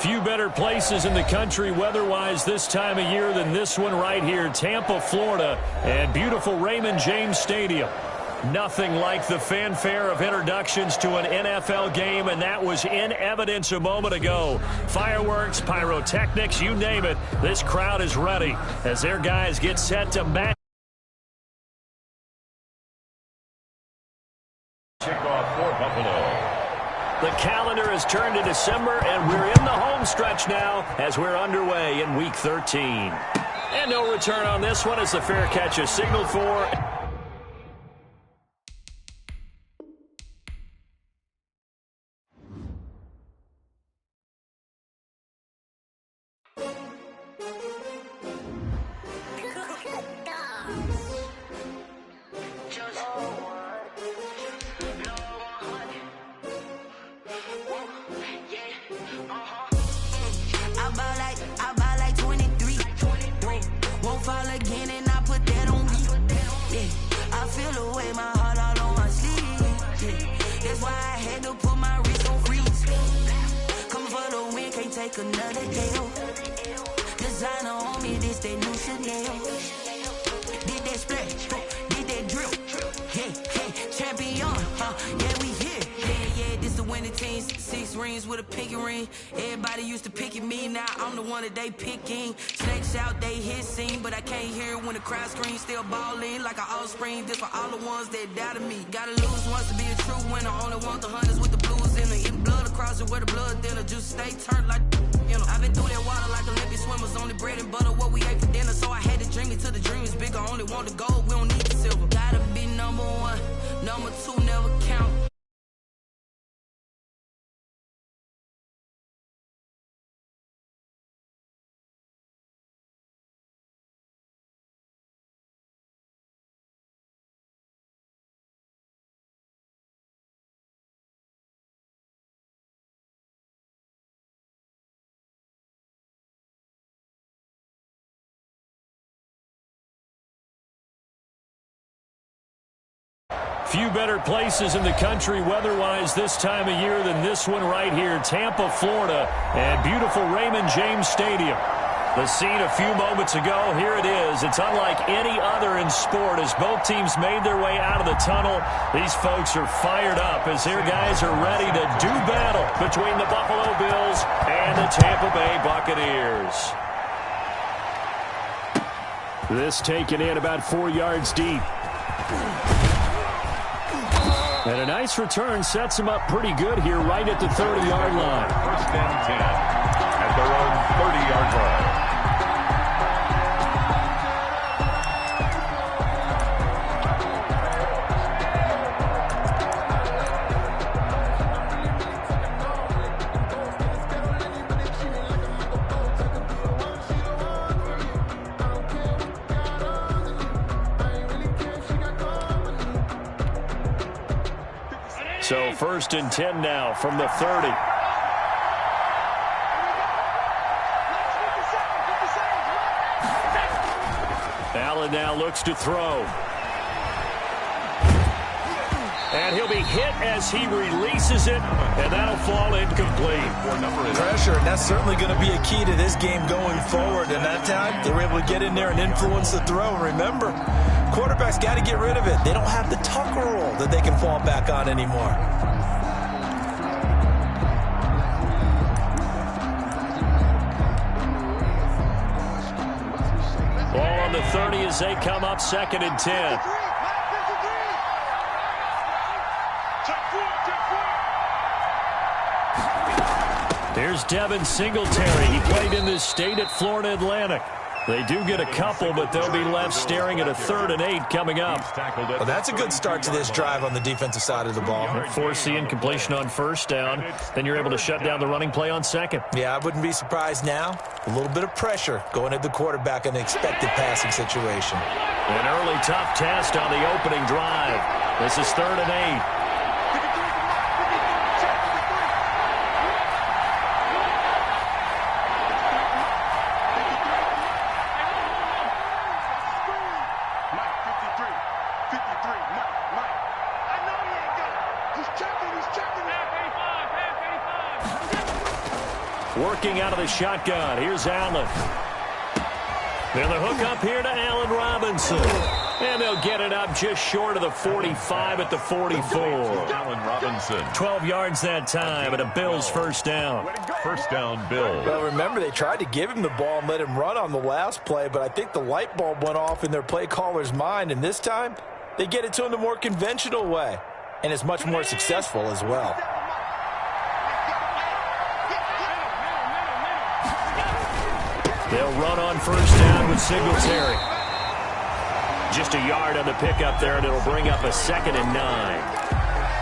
Few better places in the country weather-wise this time of year than this one right here, Tampa, Florida, and beautiful Raymond James Stadium. Nothing like the fanfare of introductions to an NFL game, and that was in evidence a moment ago. Fireworks, pyrotechnics, you name it, this crowd is ready as their guys get set to match. Kickoff for Buffalo. The calendar has turned to December, and we're in the home stretch now as we're underway in Week 13. And no return on this one as the fair catch is signaled for. Another deal. Designer on me, this that new Chanel. Did that splash, did that drip. Yeah, champion, yeah, we here. Yeah, this the winning team. 6 rings with a pinky ring. Everybody used to picking me, now I'm the one that they picking. Snakes out, they hit scene, but I can't hear when the crowd screams. Still balling like an offspring. This for all the ones that doubted me. Gotta lose once to be a true winner. Only want the hunters with the blues in it. Eating blood across it where the blood thinner. Just stay turned like. I've been through that water like Olympic swimmers. Only bread and butter, what we ate for dinner. So I had to dream it till the dream is bigger. Only want the gold, we don't need the silver. Gotta be number 1, number 2 never count. Few better places in the country weather-wise this time of year than this one right here, Tampa, Florida, and beautiful Raymond James Stadium. The scene a few moments ago, here it is. It's unlike any other in sport as both teams made their way out of the tunnel. These folks are fired up as their guys are ready to do battle between the Buffalo Bills and the Tampa Bay Buccaneers. This taken in about 4 yards deep. And a nice return sets them up pretty good here right at the 30-yard line. First and 10 at their own 30-yard line. So first and 10 now from the 30. Allen now looks to throw. And he'll be hit as he releases it, and that'll fall incomplete. Pressure, and that's certainly going to be a key to this game going forward. And that time, they were able to get in there and influence the throw. And remember, quarterbacks got to get rid of it. They don't have the Tucker rule that they can fall back on anymore. Ball on the 30 as they come up 2nd and 10. Here's Devin Singletary. He played in this state at Florida Atlantic. They do get a couple, but they'll be left staring at a 3rd and 8 coming up. Well, that's a good start to this drive on the defensive side of the ball. Force the incompletion on 1st down. Then you're able to shut down the running play on 2nd. Yeah, I wouldn't be surprised now. A little bit of pressure going at the quarterback in an expected passing situation. An early tough test on the opening drive. This is 3rd and 8. Working out of the shotgun. Here's Allen. And the hook up here to Allen Robinson. And they'll get it up just short of the 45 at the 44. Allen Robinson. 12 yards that time, and a Bills first down. First down, Bills. Well, remember, they tried to give him the ball and let him run on the last play, but I think the light bulb went off in their play caller's mind, and this time they get it to him the more conventional way, and it's much more successful as well. They'll run on first down with Singletary. Just a yard on the pickup there, and it'll bring up a 2nd and 9.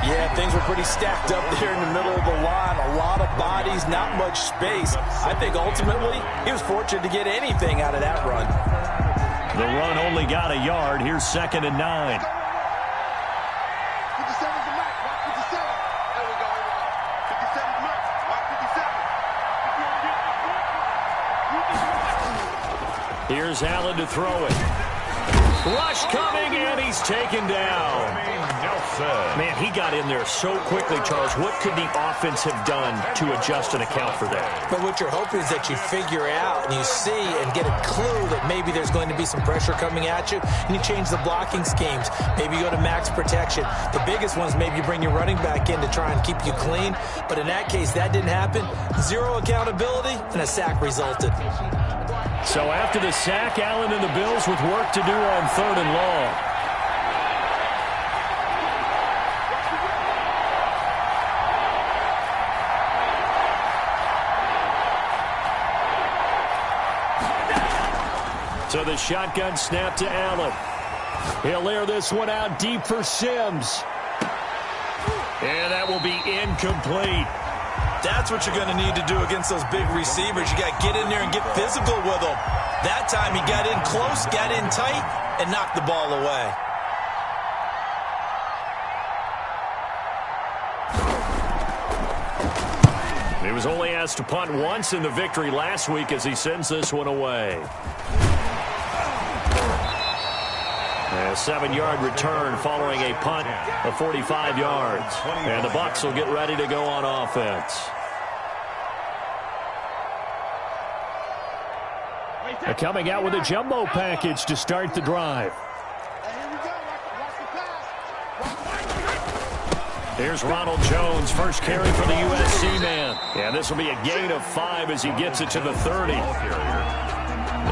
Yeah, things were pretty stacked up there in the middle of the line. A lot of bodies, not much space. I think ultimately he was fortunate to get anything out of that run. The run only got a yard. Here's 2nd and 9. Here's Allen to throw it. Rush coming, and he's taken down. Man, he got in there so quickly, Charles. What could the offense have done to adjust and account for that? But what you're hoping is that you figure out and you see and get a clue that maybe there's going to be some pressure coming at you, and you change the blocking schemes. Maybe you go to max protection. The biggest ones, maybe you bring your running back in to try and keep you clean. But in that case, that didn't happen. Zero accountability, and a sack resulted. So after the sack, Allen and the Bills with work to do on 3rd and long. So the shotgun snap to Allen. He'll air this one out deep for Sims. And that will be incomplete. That's what you're going to need to do against those big receivers. You got to get in there and get physical with them. That time he got in close, got in tight, and knocked the ball away. He was only asked to punt once in the victory last week as he sends this one away. A 7-yard return following a punt of 45 yards. And the Bucs will get ready to go on offense. They're coming out with a jumbo package to start the drive. Here's Ronald Jones, first carry for the USC man. And this will be a gain of 5 as he gets it to the 30.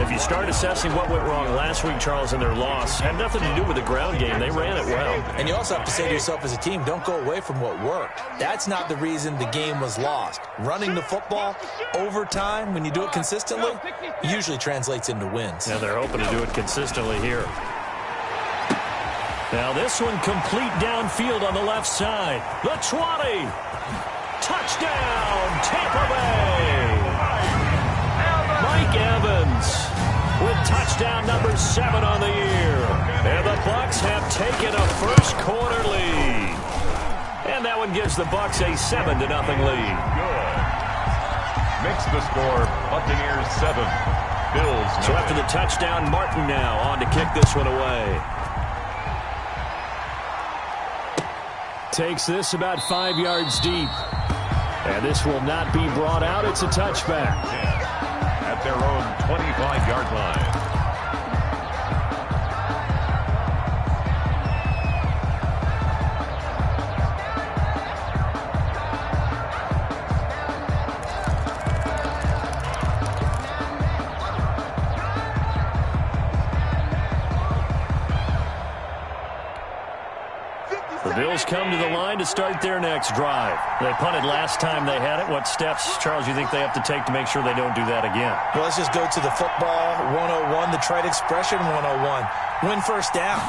If you start assessing what went wrong last week, Charles, in their loss, had nothing to do with the ground game. They ran it well. And you also have to say to yourself as a team, don't go away from what worked. That's not the reason the game was lost. Running the football over time, when you do it consistently, usually translates into wins. And they're hoping to do it consistently here. Now this one complete downfield on the left side. The 20. Touchdown, Tampa Bay. Mike Evans with touchdown number 7 on the year. And the Bucs have taken a first-quarter lead. And that one gives the Bucs a 7-0 lead. Good. Makes the score Buccaneers 7, Bills 9. So after the touchdown, Martin now on to kick this one away. Takes this about 5 yards deep. And this will not be brought out. It's a touchback. At their own 25-yard line. The Bills come to the line to start their next drive. They punted last time they had it. What steps, Charles, you think they have to take to make sure they don't do that again? Well, let's just go to the football 101, the trite expression 101. Win first down.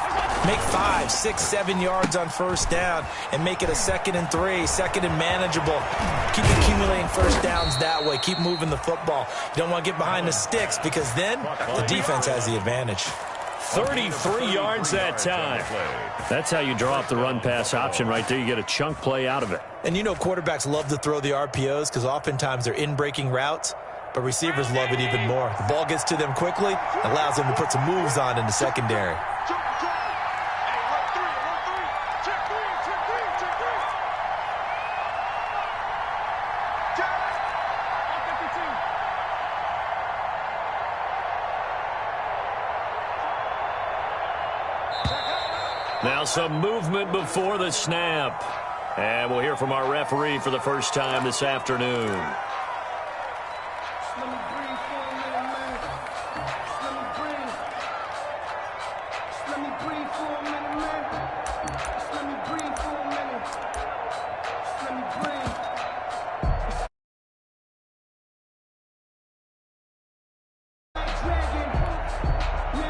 Make 5, 6, 7 yards on first down and make it a 2nd and 3, 2nd and manageable. Keep accumulating first downs that way. Keep moving the football. You don't want to get behind the sticks because then the defense has the advantage. 33 yards that time. That's how you draw up the run-pass option right there. You get a chunk play out of it. And you know quarterbacks love to throw the RPOs because oftentimes they're in-breaking routes, but receivers love it even more. The ball gets to them quickly, allows them to put some moves on in the secondary. Now some movement before the snap. And we'll hear from our referee for the first time this afternoon.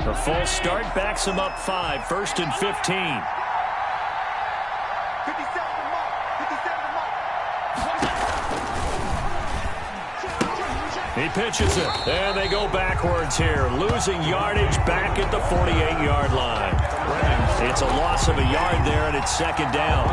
The false start backs him up 5, 1st and 15. He pitches it, and they go backwards here, losing yardage back at the 48-yard line. It's a loss of a yard there, and it's 2nd down.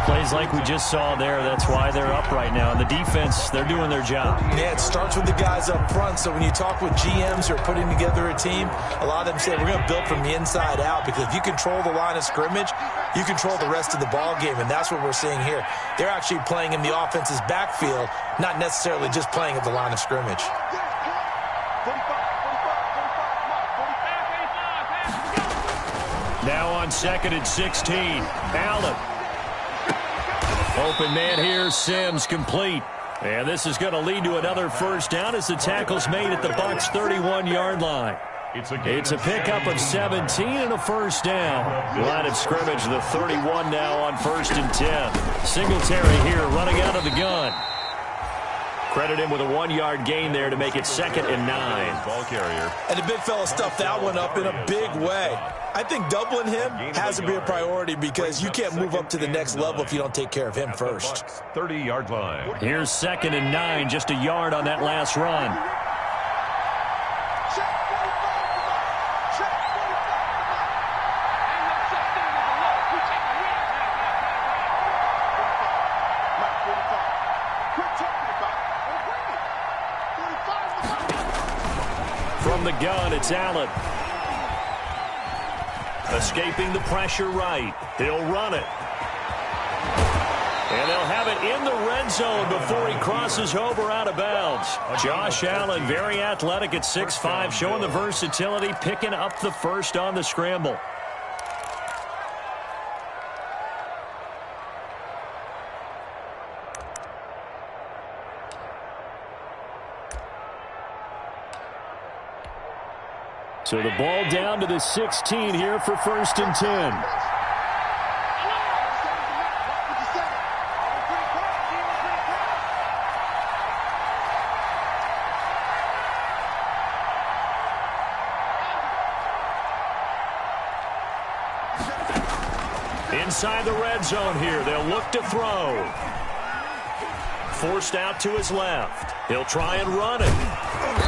Plays like we just saw there, that's why they're up right now. And the defense, they're doing their job. Yeah, it starts with the guys up front, so when you talk with GMs who are putting together a team, a lot of them say we're going to build from the inside out, because if you control the line of scrimmage, you control the rest of the ball game, and that's what we're seeing here. They're actually playing in the offense's backfield, not necessarily just playing at the line of scrimmage. Now on 2nd and 16, Allen. Open man here, Sims complete. And this is going to lead to another first down as the tackle's made at the Bucs' 31-yard line. It's a pickup of 17 and a first down. Line of scrimmage, the 31 now on 1st and 10. Singletary here running out of the gun. Credit him with a 1-yard gain there to make it 2nd and 9. Ball carrier. And the big fella stuffed that one up in a big way. I think doubling him has to be a priority, because you can't move up to the next level if you don't take care of him first. 30-yard line. Here's 2nd and 9, just a yard on that last run. From the gun, it's Allen. Escaping the pressure right. He'll run it. And they'll have it in the red zone before he crosses over out of bounds. Josh Allen, very athletic at 6'5", showing the versatility, picking up the first on the scramble. So the ball down to the 16 here for 1st and 10. Inside the red zone here, they'll look to throw. Forced out to his left. He'll try and run it.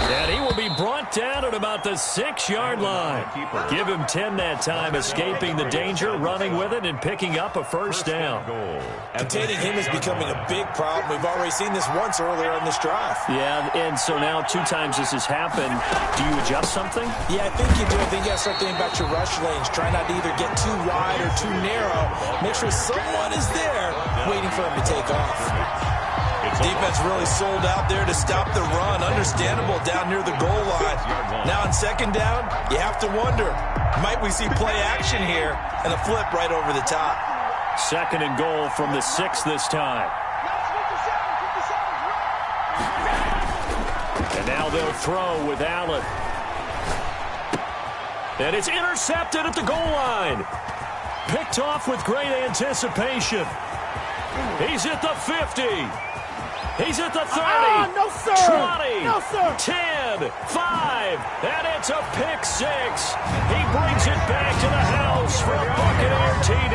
And he will be brought down at about the 6-yard line. Give him 10 that time, escaping the danger, running with it, and picking up a first down. Containing him is becoming a big problem. We've already seen this once earlier in this drive. Yeah, and so now 2 times this has happened. Do you adjust something? Yeah, I think you do. I think you got to start thinking about your rush lanes. Try not to either get too wide or too narrow. Make sure someone is there waiting for him to take off. Defense really sold out there to stop the run. Understandable down near the goal line. Now on 2nd down, you have to wonder, might we see play action here and a flip right over the top? 2nd and goal from the 6 this time. And now they'll throw with Allen. And it's intercepted at the goal line. Picked off with great anticipation. He's at the 50. He's at the 30, no, sir. 20, no, sir. 10, 5, and it's a pick 6. He brings it back to the house for a Buccaneer TD.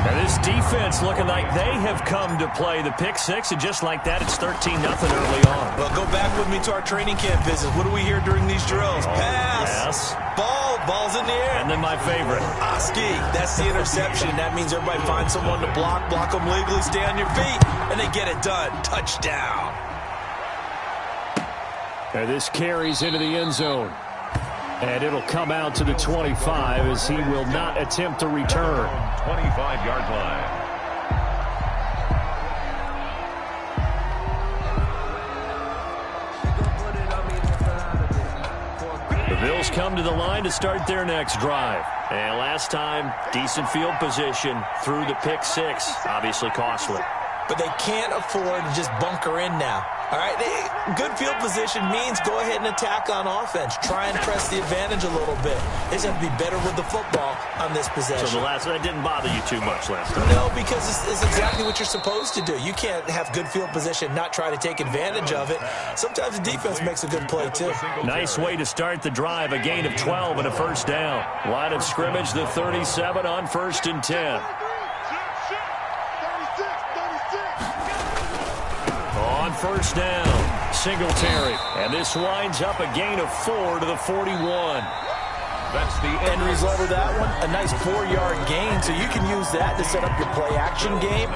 And this defense looking like they have come to play the pick 6, and just like that, it's 13-0 early on. Well, go back with me to our training camp visits. What do we hear during these drills? Pass. Yes. Ball's in the air. And then my favorite. Oski, that's the interception. That means everybody finds someone to block them legally, stay on your feet, and they get it done. Touchdown. And this carries into the end zone. And it'll come out to the 25 as he will not attempt to return. 25-yard line. The Bills come to the line to start their next drive. And last time, decent field position through the pick six. Obviously costly. But they can't afford to just bunker in now. All right, good field position means go ahead and attack on offense. Try and press the advantage a little bit. They just have to be better with the football on this possession. So that didn't bother you too much last time? No, because it's exactly what you're supposed to do. You can't have good field position, not try to take advantage of it. Sometimes the defense makes a good play, too. Nice way to start the drive. A gain of 12 and a first down. Line of scrimmage, the 37 on 1st and 10. On first down, Singletary. And this winds up a gain of 4 to the 41. That's the end result of that one, a nice 4-yard gain. So you can use that to set up your play-action game,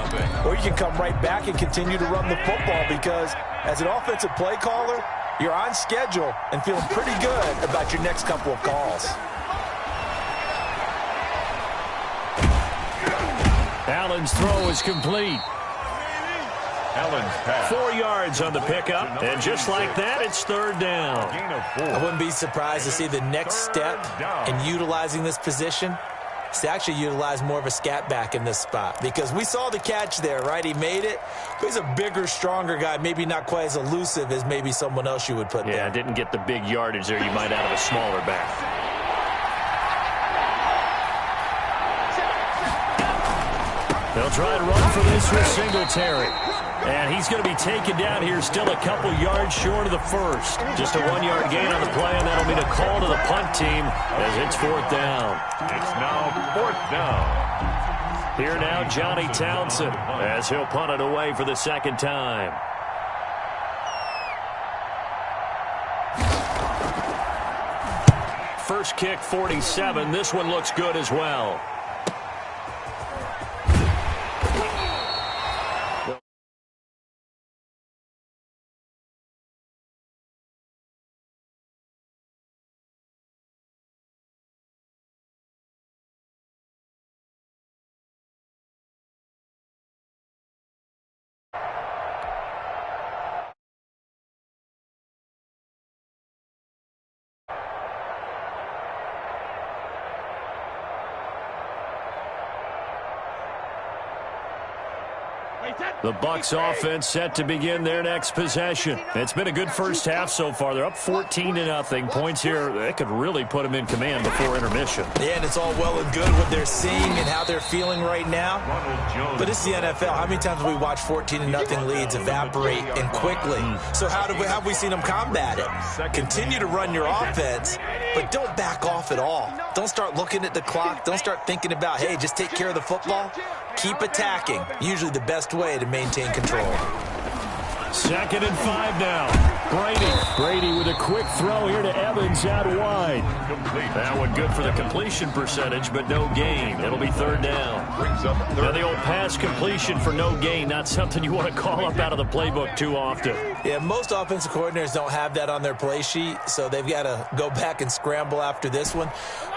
or you can come right back and continue to run the football because as an offensive play caller, you're on schedule and feeling pretty good about your next couple of calls. Allen's throw is complete. Allen's pass. 4 yards on the pickup, and just like that, it's third down. I wouldn't be surprised to see the next step in utilizing this position is to actually utilize more of a scat back in this spot because we saw the catch there, right? He made it. But he's a bigger, stronger guy, maybe not quite as elusive as maybe someone else you would put there. Yeah, didn't get the big yardage there you might out of a smaller back. They'll try to run for this with Singletary. And he's going to be taken down here, still a couple yards short of the first. Just a 1-yard gain on the play, and that'll mean a call to the punt team as it's 4th down. It's now 4th down. Here now, Johnny Townsend, as he'll punt it away for the second time. First kick, 47. This one looks good as well. The Bucs offense set to begin their next possession. It's been a good first half so far. They're up 14-0. Points here, that could really put them in command before intermission. Yeah, and it's all well and good what they're seeing and how they're feeling right now. But it's the NFL. How many times have we watched 14-0 leads evaporate and quickly? So how have we seen them combat it? Continue to run your offense, but don't back off at all. Don't start looking at the clock. Don't start thinking about, hey, just take care of the football. Keep attacking. Usually the best way to maintain control. 2nd and 5 now. Brady with a quick throw here to Evans out wide. That one good for the completion percentage, but no gain. It'll be 3rd down. Brings up Now the old pass completion for no gain, not something you want to call up out of the playbook too often. Yeah, most offensive coordinators don't have that on their play sheet, so they've got to go back and scramble after this one.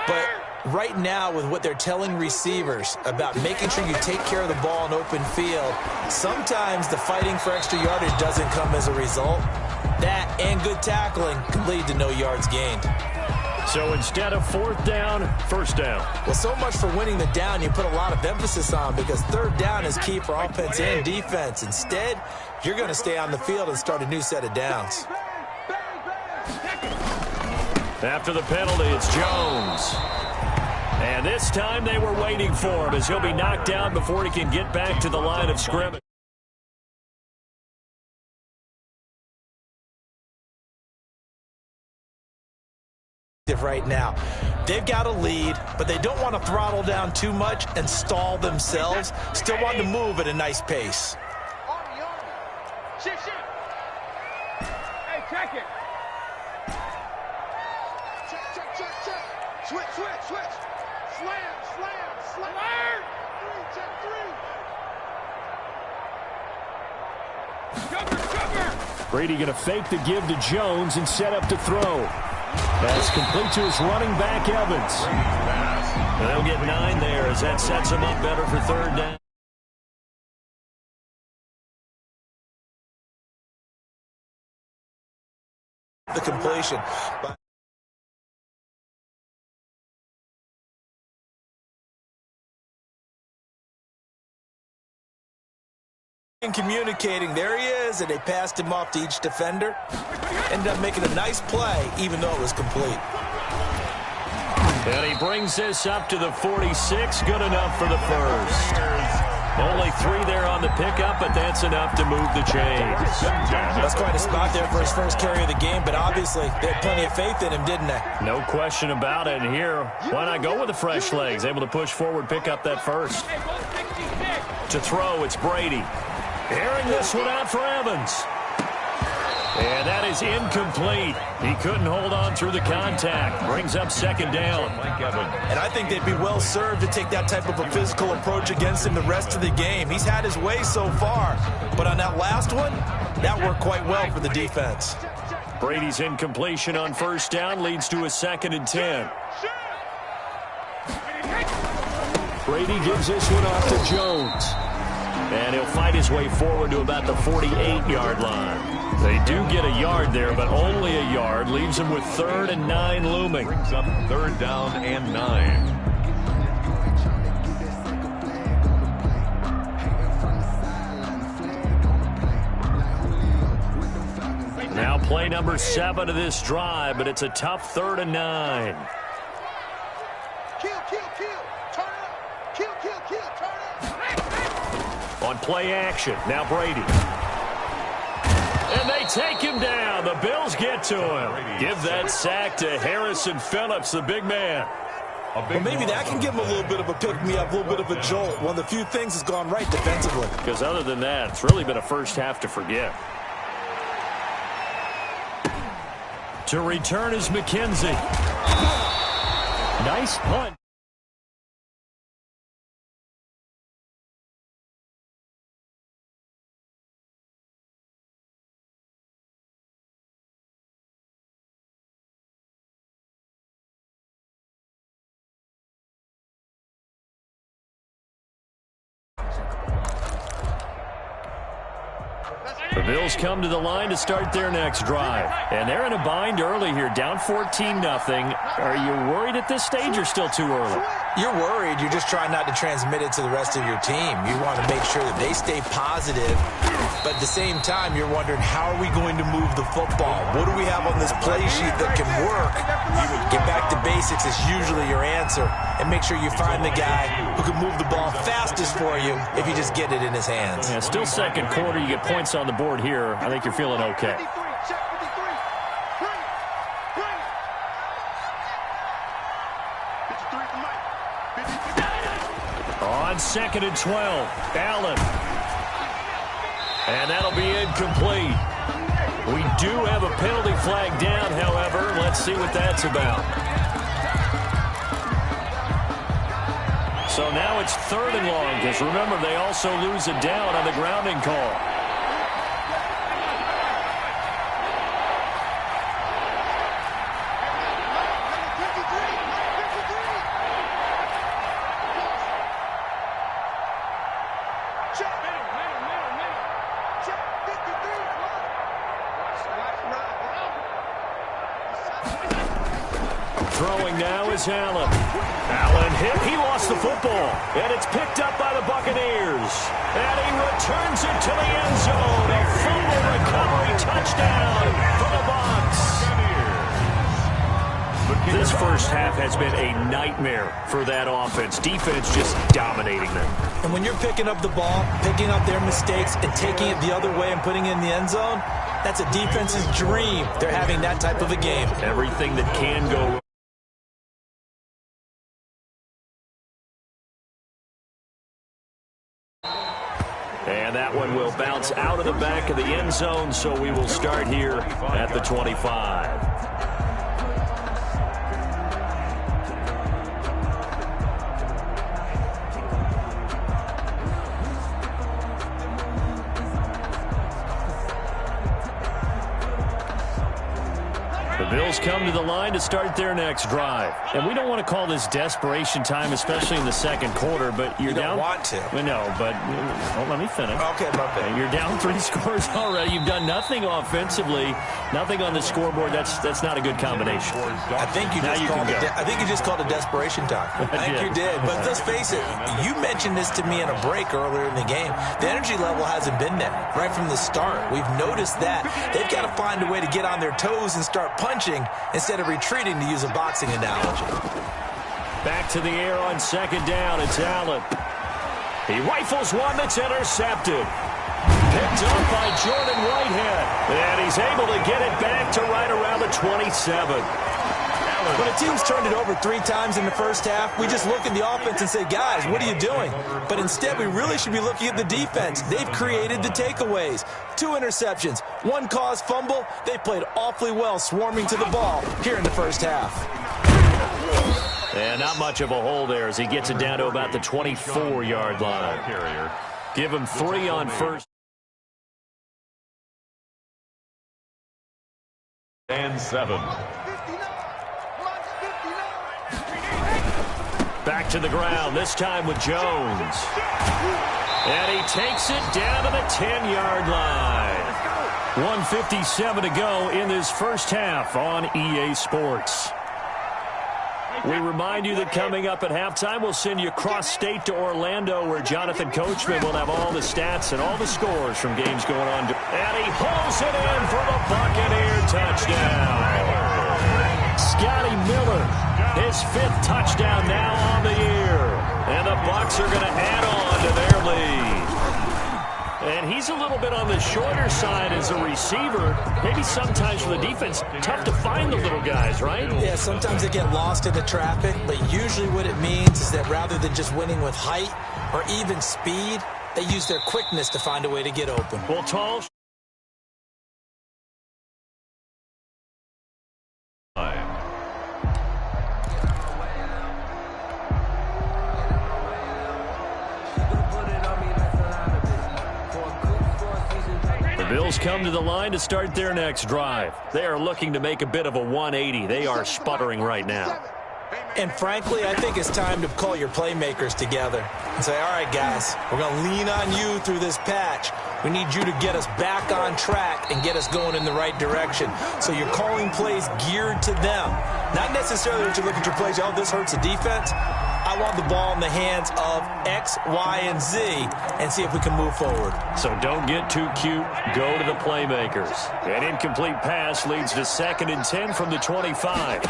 But right now, with what they're telling receivers about making sure you take care of the ball in open field, sometimes the fighting for extra yardage doesn't come as a result. That and good tackling can lead to no yards gained. So instead of 4th down, 1st down. Well, so much for winning the down you put a lot of emphasis on because 3rd down is key for offense and defense. Instead, you're going to stay on the field and start a new set of downs. After the penalty, it's Jones. And this time they were waiting for him as he'll be knocked down before he can get back to the line of scrimmage. Right now, they've got a lead, but they don't want to throttle down too much and stall themselves. Still want to move at a nice pace. Shift. Hey, check it. Check. Switch. Slam. Check 3. Cover. Brady going to fake the give to Jones and set up to throw. That's complete to his running back, Evans. And they'll get 9 there as that sets him up better for 3rd down. The completion. Communicating. There he is, and they passed him off to each defender. Ended up making a nice play, even though it was complete. And he brings this up to the 46. Good enough for the first. Only 3 there on the pickup, but that's enough to move the chains. That's quite a spot there for his first carry of the game, but obviously they had plenty of faith in him, didn't they? No question about it. And here, why not go with the fresh legs? Able to push forward, pick up that first. To throw, it's Brady. Airing this one out for Evans. And that is incomplete. He couldn't hold on through the contact. Brings up second down. And I think they'd be well served to take that type of a physical approach against him the rest of the game. He's had his way so far. But on that last one, that worked quite well for the defense. Brady's incompletion on first down leads to a 2nd and 10. Brady gives this one off to Jones. And he'll fight his way forward to about the 48-yard line. They do get a yard there, but only a yard. Leaves him with 3rd and 9 looming. Brings up 3rd down and 9. Now play number 7 of this drive, but it's a tough 3rd and 9. Kill, kill, kill. Turn up. Kill, kill, kill. Turn up. On play action, now Brady. And they take him down. The Bills get to him. Give that sack to Harrison Phillips, the big man. Well, maybe that can give him a little bit of a pick-me-up, a little bit of a jolt. One of the few things has gone right defensively. Because other than that, it's really been a first half to forget. To return is McKenzie. Nice punt. The Bills come to the line to start their next drive. And they're in a bind early here, down 14-0. Are you worried at this stage or still too early? You're worried. You're just trying not to transmit it to the rest of your team. You want to make sure that they stay positive. But at the same time, you're wondering, how are we going to move the football? What do we have on this play sheet that can work? Get back to basics is usually your answer. And make sure you find the guy who can move the ball fastest for you if you just get it in his hands. Yeah, still second quarter. You get points on the board here. I think you're feeling okay. On 2nd and 12, Allen. And that'll be incomplete. We do have a penalty flag down, however. Let's see what that's about. So now it's 3rd and long, because remember, they also lose a down on the grounding call. Throwing now is Allen. Allen hit. He lost the football. And it's picked up by the Buccaneers. And he returns it to the end zone. A fumble recovery touchdown for the Bucs. This first half has been a nightmare for that offense. Defense just dominating them. And when you're picking up the ball, picking up their mistakes, and taking it the other way and putting it in the end zone, that's a defense's dream. They're having that type of a game. Everything that can go wrong. And that one will bounce out of the back of the end zone, so we will start here at the 25. The The Bills come to the line to start their next drive. And we don't want to call this desperation time, especially in the second quarter, but you're down. You don't want to. We know, but let me finish. Okay, my bad. You're down 3 scores already. You've done nothing offensively, nothing on the scoreboard. That's not a good combination. I think you just called it desperation time. I think you did. But let's face it, you mentioned this to me in a break earlier in the game. The energy level hasn't been there right from the start. We've noticed that. They've got to find a way to get on their toes and start punching instead of retreating, to use a boxing analogy. Back to the air on second down. It's Allen. He rifles one that's intercepted. Picked up by Jordan Whitehead. And he's able to get it back to right around the 27. When a team's turned it over 3 times in the first half, we just look at the offense and say, guys, what are you doing? But instead, we really should be looking at the defense. They've created the takeaways. 2 interceptions, 1 caused fumble. They played awfully well swarming to the ball here in the first half. And not much of a hole there as he gets it down to about the 24-yard line. Give him 3 on first. And 7. Back to the ground, this time with Jones. And he takes it down to the 10-yard line. 1:57 to go in this first half on EA Sports. We remind you that coming up at halftime, we'll send you cross-state to Orlando, where Jonathan Coachman will have all the stats and all the scores from games going on. And he hauls it in for the Buccaneer touchdown. Scotty Miller, his 5th touchdown now on the year. And the Bucs are going to add on to their lead. And he's a little bit on the shorter side as a receiver. Maybe sometimes for the defense, tough to find the little guys, right? Yeah, sometimes they get lost in the traffic, but usually what it means is that rather than just winning with height or even speed, they use their quickness to find a way to get open. Well, tall. Bills come to the line to start their next drive. They are looking to make a bit of a 180. They are sputtering right now. And frankly, I think it's time to call your playmakers together and say, all right, guys, we're going to lean on you through this patch. We need you to get us back on track and get us going in the right direction. So you're calling plays geared to them. Not necessarily that you look at your plays, oh, this hurts the defense. I want the ball in the hands of X, Y, and Z and see if we can move forward. So don't get too cute. Go to the playmakers. An incomplete pass leads to 2nd and 10 from the 25.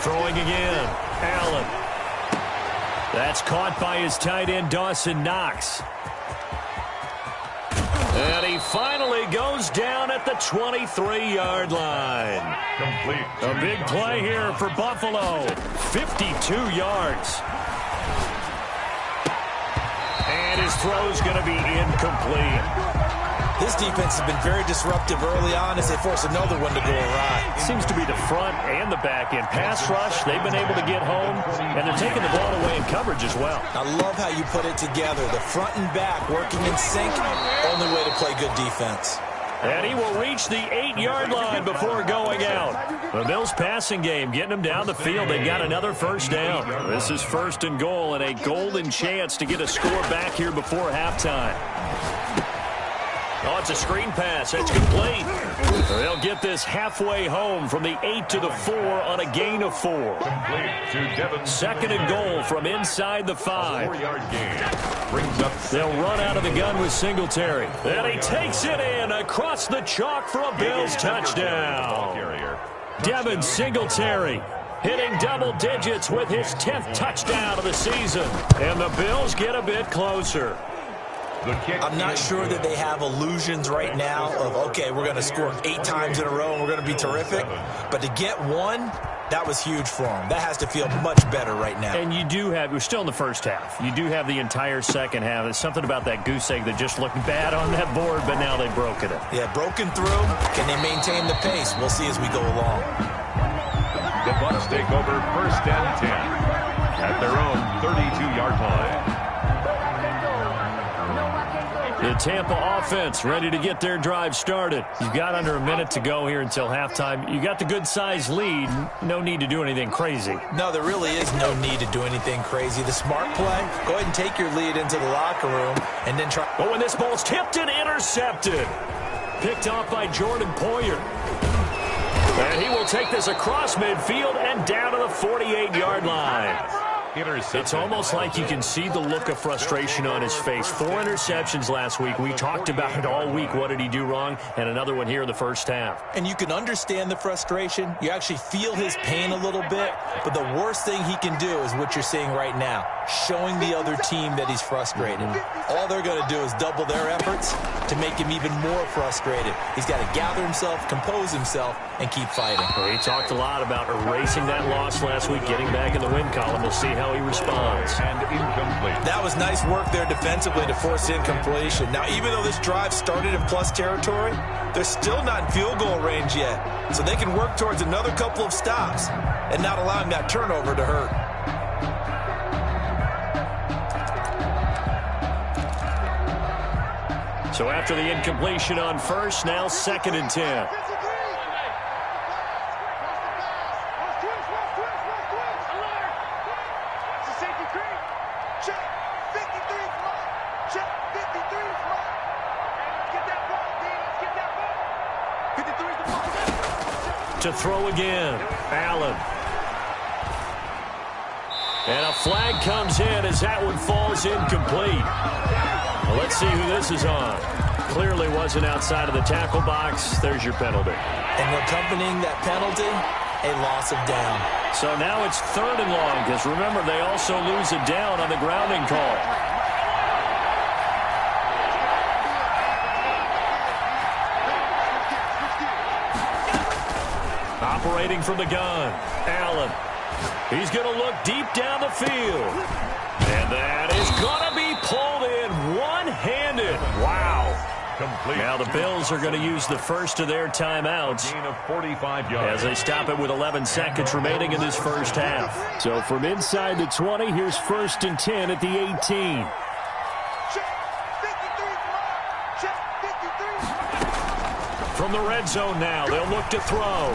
Throwing again. Allen. That's caught by his tight end, Dawson Knox. And he finally goes down at the 23-yard line. Complete. A big play here for Buffalo. 52 yards. And his throw's going to be incomplete. This defense has been very disruptive early on as they force another one to go awry. Seems to be the front and the back end. Pass rush, they've been able to get home, and they're taking the ball away in coverage as well. I love how you put it together. The front and back working in sync, only way to play good defense. And he will reach the 8-yard line before going out. The Bills passing game getting them down the field. They've got another first down. This is 1st and goal and a golden chance to get a score back here before halftime. Oh, it's a screen pass. That's complete. They'll get this halfway home from the 8 to the 4 on a gain of 4. 2nd and goal from inside the 5. 4-yard gain. Brings up. They'll run out of the gun with Singletary. And he takes it in across the chalk for a Bills touchdown. Devin Singletary hitting double digits with his 10th touchdown of the season. And the Bills get a bit closer. I'm not sure that they have illusions right now of, okay, we're going to score 8 times in a row and we're going to be terrific. But to get one, that was huge for them. That has to feel much better right now. And you do have, we're still in the first half. You do have the entire second half. There's something about that goose egg that just looked bad on that board, but now they've broken it. Yeah, broken through. Can they maintain the pace? We'll see as we go along. The Bucs take over 1st and 10 at their own 32-yard line. The Tampa offense ready to get their drive started. You've got under a minute to go here until halftime. You got the good-sized lead. No need to do anything crazy. No, there really is no need to do anything crazy. The smart play, go ahead and take your lead into the locker room and then try. Oh, and this ball's tipped and intercepted. Picked off by Jordan Poyer. And he will take this across midfield and down to the 48-yard line. It's almost like you can see the look of frustration on his face. 4 interceptions last week. We talked about it all week. What did he do wrong? And another one here in the first half. And you can understand the frustration. You actually feel his pain a little bit. But the worst thing he can do is what you're seeing right now, showing the other team that he's frustrated. All they're going to do is double their efforts to make him even more frustrated. He's got to gather himself, compose himself, and keep fighting. Well, he talked a lot about erasing that loss last week, getting back in the win column. We'll see how he responds. And incomplete. That was nice work there defensively to force incompletion. Now, even though this drive started in plus territory, they're still not in field goal range yet. So they can work towards another couple of stops and not allowing that turnover to hurt. So after the incompletion on first, now 2nd and 10. To throw again, Allen. And a flag comes in as that one falls incomplete. Well, let's see who this is on. Clearly wasn't outside of the tackle box. There's your penalty. And accompanying that penalty, a loss of down. So now it's 3rd and long, because remember, they also lose a down on the grounding call. Operating from the gun, Allen. He's going to look deep down the field. And that is going to be pulled in one-handed. Wow. Complete. Now the Bills are going to use the first of their timeouts Gain of 45 yards. as they stop it with 11 seconds remaining in this first half. So from inside the 20, here's 1st and 10 at the 18. From the red zone now, they'll look to throw.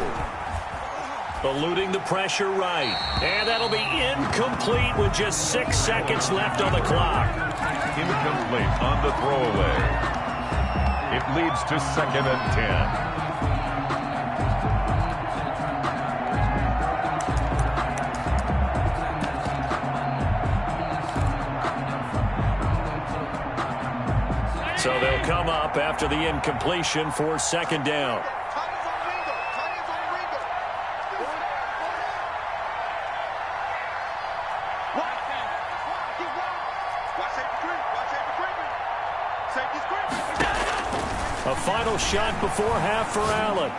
Eluding the pressure right. And that'll be incomplete with just 6 seconds left on the clock. Incomplete on the throwaway. It leads to 2nd and 10. So they'll come up after the incompletion for 2nd down. A final shot before half for Allen.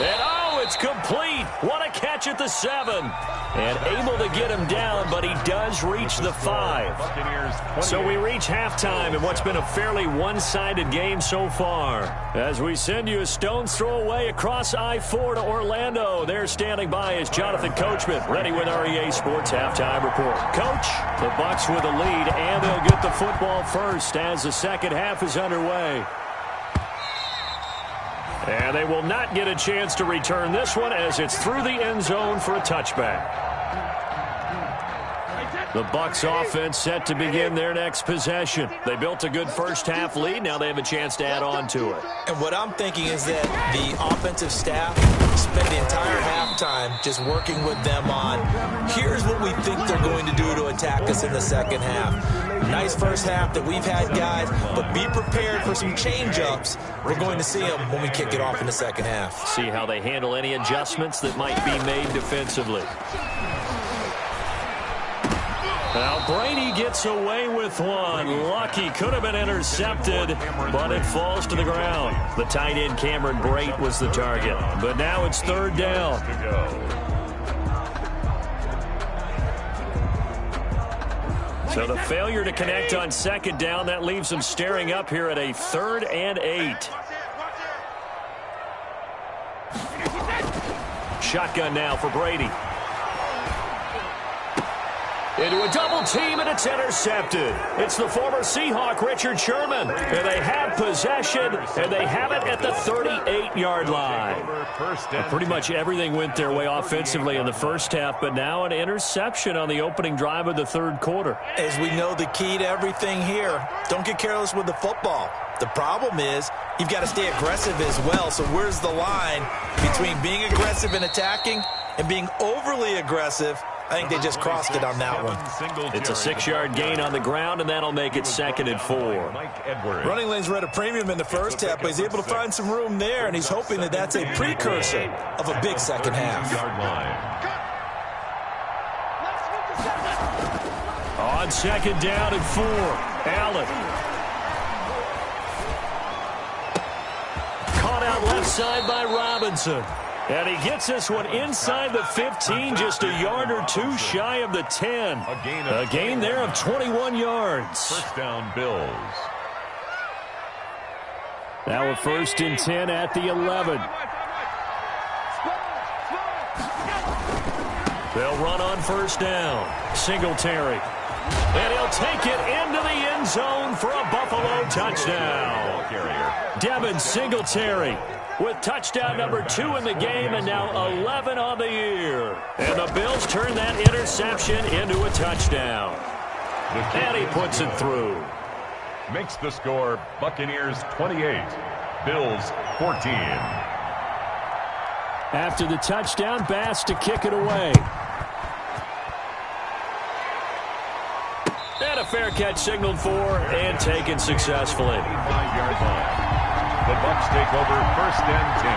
And oh, it's complete. What a catch at the 7. And able to get him down, but he does reach the 5. So we reach halftime in what's been a fairly one-sided game so far. As we send you a stone's throw away across I-4 to Orlando. There standing by is Jonathan Coachman, ready with our EA Sports Halftime Report. Coach, the Bucs with the lead, and they'll get the football first as the second half is underway. And they will not get a chance to return this one as it's through the end zone for a touchback. The Bucs offense set to begin their next possession. They built a good first half lead. Now they have a chance to add on to it. And what I'm thinking is that the offensive staff spent the entire halftime just working with them on, here's what we think they're going to do to attack us in the second half. Nice first half that we've had, guys, but be prepared for some change-ups. We're going to see them when we kick it off in the second half. See how they handle any adjustments that might be made defensively. Now Brady gets away with one. Lucky, could have been intercepted, but it falls to the ground. The tight end Cameron Brate was the target. But now it's 3rd down. So the failure to connect on 2nd down, that leaves them staring up here at a 3rd and 8. Shotgun now for Brady. Into a double team, and it's intercepted. It's the former Seahawk, Richard Sherman. And they have possession, and they have it at the 38-yard line. And pretty much everything went their way offensively in the first half, but now an interception on the opening drive of the third quarter. As we know, the key to everything here, don't get careless with the football. The problem is you've got to stay aggressive as well. So where's the line between being aggressive and attacking and being overly aggressive? I think they just crossed it on that one. It's a 6-yard gain on the ground, and that'll make it 2nd and 4. Running lanes were at a premium in the first half, but he's able to find some room there, and he's hoping that that's a precursor of a big second half. On 2nd down and 4, Allen. Caught out left side by Robinson. And he gets this one inside the 15, just a yard or two shy of the 10. A gain there of 21 yards. First down, Bills. Now a 1st and 10 at the 11. They'll run on 1st down. Singletary. And he'll take it into the end zone for a Buffalo touchdown. Devin Singletary with touchdown number 2 in the game, and now 11 on the year. And the Bills turn that interception into a touchdown. And he puts it through. Makes the score Buccaneers 28, Bills 14. After the touchdown, Bass to kick it away. And a fair catch signaled for and taken successfully. 5-yard line. The Bucs take over 1st and 10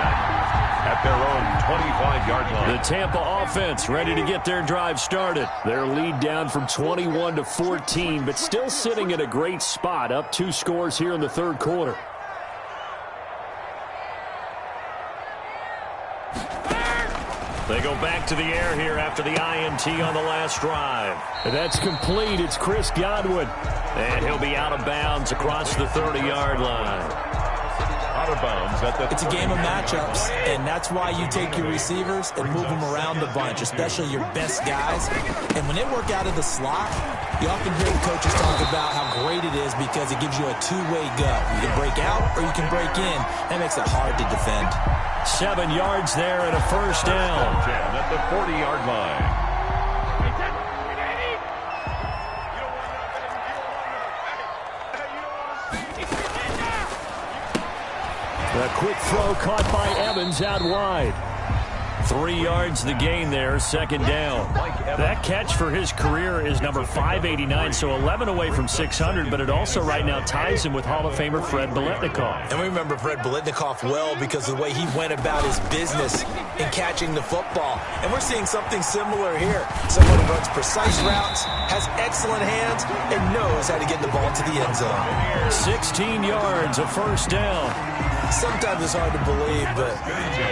at their own 25-yard line. The Tampa offense ready to get their drive started. Their lead down from 21 to 14, but still sitting in a great spot, up 2 scores here in the third quarter. They go back to the air here after the INT on the last drive. And that's complete. It's Chris Godwin. And he'll be out of bounds across the 30-yard line. Out of bounds at the It's a game of matchups, and that's why you take your receivers and move them around the bunch, especially your best guys. And when they work out of the slot, you often hear the coaches talk about how great it is because it gives you a two-way go. You can break out or you can break in. That makes it hard to defend. 7 yards there and a 1st down. At the 40-yard line. A quick throw caught by Evans out wide. 3 yards the gain there, 2nd down. That catch for his career is number 589, so 11 away from 600, but it also right now ties him with Hall of Famer Fred Biletnikoff. And we remember Fred Biletnikoff well because of the way he went about his business in catching the football. And we're seeing something similar here. Someone who runs precise routes, has excellent hands, and knows how to get the ball to the end zone. 16 yards, a 1st down. Sometimes it's hard to believe, but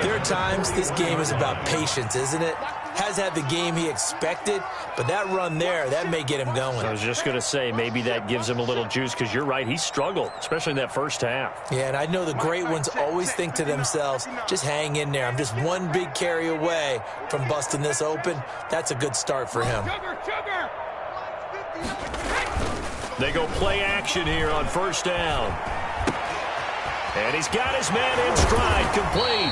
there are times this game is about patience, isn't it? Has had the game he expected, but that run there, that may get him going. I was just going to say, maybe that gives him a little juice because you're right, he struggled, especially in that first half. Yeah, and I know the great ones always think to themselves, just hang in there. I'm just one big carry away from busting this open. That's a good start for him. They go play action here on 1st down. And he's got his man in stride, complete.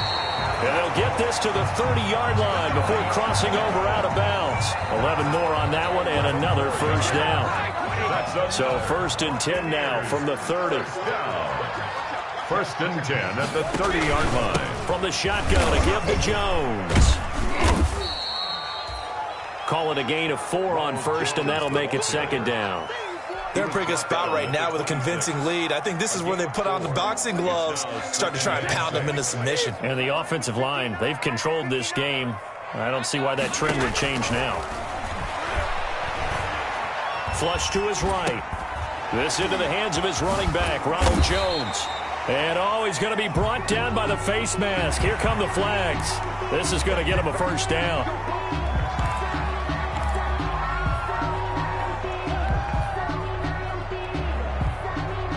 And they'll get this to the 30-yard line before crossing over out of bounds. 11 more on that one and another 1st down. So 1st and 10 now from the 30. 1st and 10 at the 30-yard line. From the shotgun to give to Jones. Call it a gain of 4 on 1st, and that'll make it 2nd down. They're in a pretty good spot right now with a convincing lead. I think this is where they put on the boxing gloves, start to try and pound them into submission. And the offensive line, they've controlled this game. I don't see why that trend would change now. Flush to his right. This into the hands of his running back, Ronald Jones. And he's going to be brought down by the face mask. Here come the flags. This is going to get him a 1st down.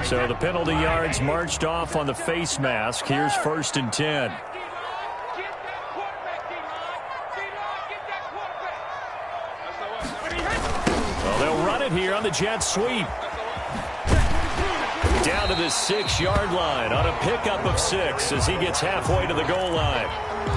So the penalty yards marched off on the face mask. Here's 1st and 10. it here on the jet sweep. Down to the 6-yard line on a pickup of 6 as he gets halfway to the goal line.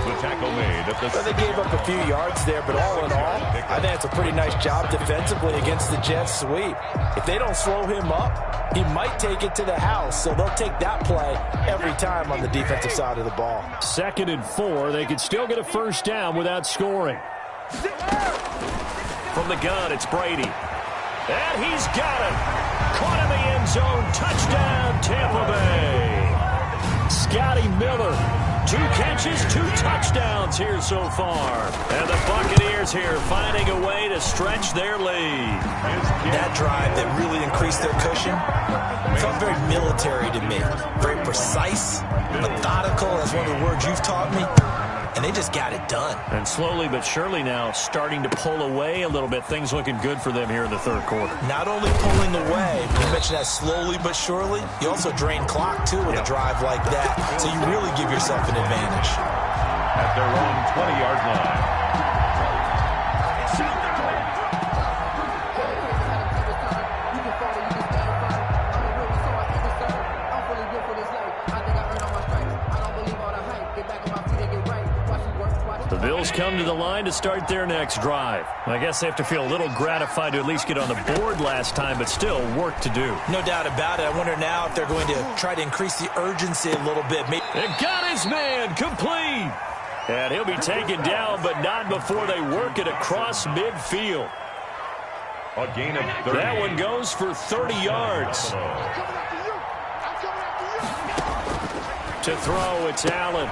The tackle made at the Well, they gave up a few yards there, but all in all, I think it's a pretty nice job defensively against the jet sweep. If they don't slow him up, he might take it to the house, so they'll take that play every time on the defensive side of the ball. 2nd and 4. They could still get a first down without scoring. From the gun, it's Brady. And he's got it. Caught in the end zone. Touchdown, Tampa Bay. Scotty Miller. 2 catches, 2 touchdowns here so far. And the Buccaneers here finding a way to stretch their lead. That drive that really increased their cushion felt very military to me. Very precise, methodical, that's one of the words you've taught me. And they just got it done. And slowly but surely now starting to pull away a little bit. Things looking good for them here in the 3rd quarter. Not only pulling away, you mentioned that slowly but surely, you also drain clock, too, with a drive like that. So you really give yourself an advantage. At their own 20-yard line. The Bills come to the line to start their next drive. I guess they have to feel a little gratified to at least get on the board last time, but still work to do. No doubt about it. I wonder now if they're going to try to increase the urgency a little bit. They got his man complete. And he'll be taken down, but not before they work it across midfield. A gain of 30. That one goes for 30 yards. To throw, it's Allen.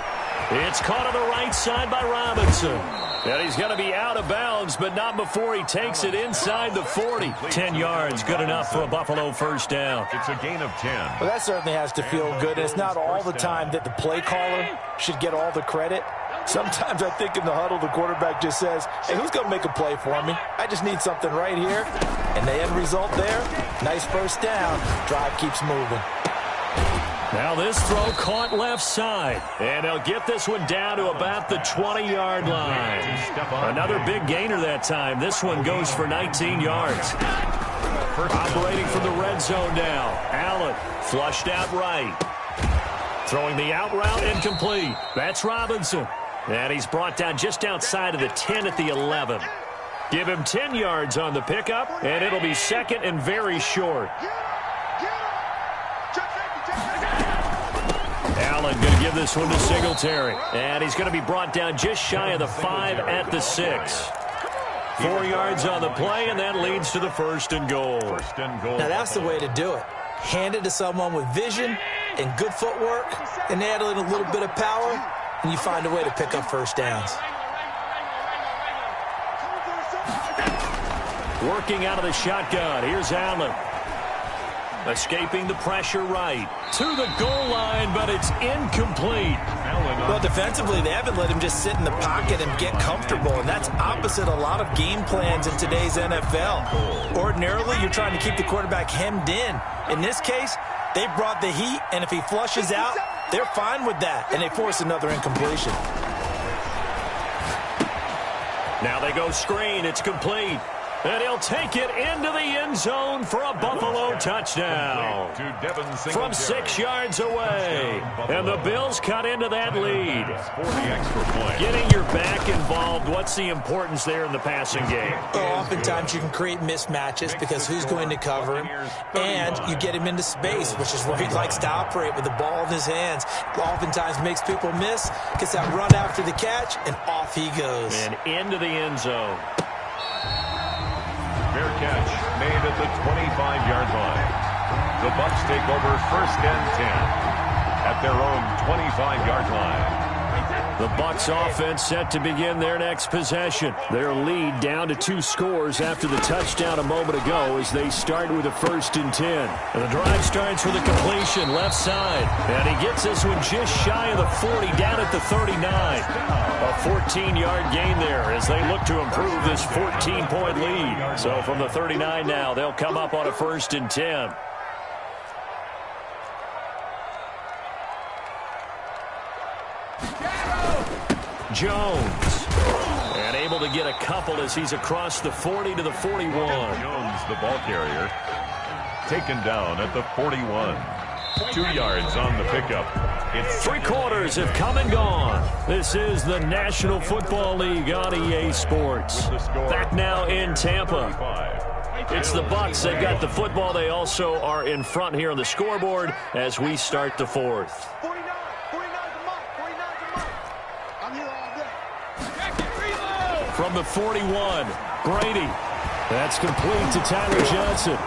It's caught on the right side by Robinson. And he's going to be out of bounds, but not before he takes it inside the 40. 10 yards, good enough for a Buffalo first down. It's a gain of 10. Well, that certainly has to feel good. And it's not all the time that the play caller should get all the credit. Sometimes I think in the huddle, the quarterback just says, hey, who's going to make a play for me? I just need something right here. And the end result there, nice first down. Drive keeps moving. Now this throw caught left side. And they'll get this one down to about the 20-yard line. Another big gainer that time. This one goes for 19 yards. Operating from the red zone now. Allen flushed out right. Throwing the out route incomplete. That's Robinson. And he's brought down just outside of the 10 at the 11. Give him 10 yards on the pickup, and it'll be 2nd and very short. Allen going to give this one to Singletary. And he's going to be brought down just shy of the 5 at the 6. 4 yards on the play, and that leads to the 1st and goal. Now that's the way to do it. Hand it to someone with vision and good footwork, and add in a little bit of power, and you find a way to pick up first downs. Working out of the shotgun. Here's Allen. Escaping the pressure right. To the goal line, but it's incomplete. Well, defensively, they haven't let him just sit in the pocket and get comfortable, and that's opposite a lot of game plans in today's NFL. Ordinarily, you're trying to keep the quarterback hemmed in. In this case, they brought the heat, and if he flushes out, they're fine with that, and they force another incompletion. Now they go screen. It's complete. And he'll take it into the end zone for a Buffalo touchdown. From 6 yards away. And the Bills cut into that lead. Getting your back involved, what's the importance there in the passing game? Well, oftentimes you can create mismatches because who's going to cover him, and you get him into space, which is where he likes to operate with the ball in his hands. Oftentimes makes people miss, gets that run after the catch, and off he goes. And into the end zone. Fair catch made at the 25-yard line. The Bucs take over 1st and 10 at their own 25-yard line. The Bucs offense set to begin their next possession. Their lead down to 2 scores after the touchdown a moment ago as they start with a 1st and 10. And the drive starts with a completion left side. And he gets this one just shy of the 40 down at the 39. A 14-yard gain there as they look to improve this 14-point lead. So from the 39 now, they'll come up on a 1st and 10. Jones. And able able to get a couple as he's across the 40 to the 41. Jones, the ball carrier, taken down at the 41. 2 yards on the pickup. It's 3 quarters have come and gone. This is the National Football League on EA Sports. Back now in Tampa. It's the Bucs. They've got the football. They also are in front here on the scoreboard as we start the 4th. 49's a month. 49's a month. I'm here all day. From the 41, Brady. That's complete to Tyler Johnson.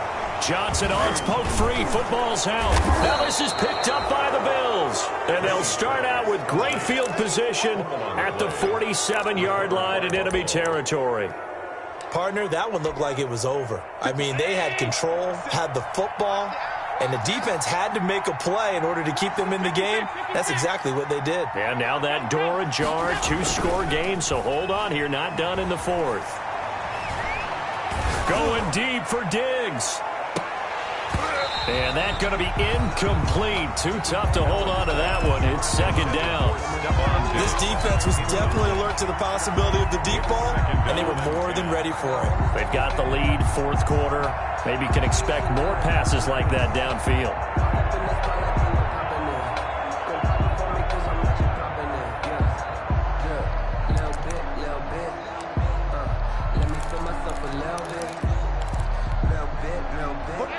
Johnson on poke free. Football's out. Now this is picked up by the Bills. And they'll start out with great field position at the 47-yard line in enemy territory. Partner, that one looked like it was over. I mean, they had control, had the football, and the defense had to make a play in order to keep them in the game. That's exactly what they did. And now that door ajar, 2-score game, so hold on here, not done in the 4th. Going deep for Diggs. And that's going to be incomplete. Too tough to hold on to that one. It's 2nd down. This defense was definitely alert to the possibility of the deep ball, and they were more than ready for it. They've got the lead, 4th quarter. Maybe can expect more passes like that downfield.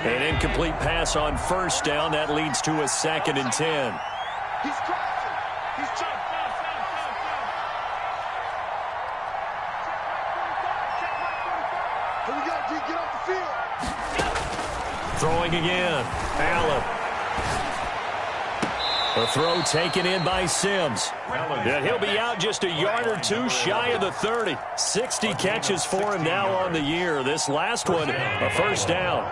An incomplete pass on 1st down. That leads to a 2nd and 10. He's crossing. He's jumping. Here we go, D. Get off the field. Throwing again. Allen. The throw taken in by Sims. And he'll be out just a yard or 2 shy of the 30. 60 catches for him now on the year. This last one, a 1st down.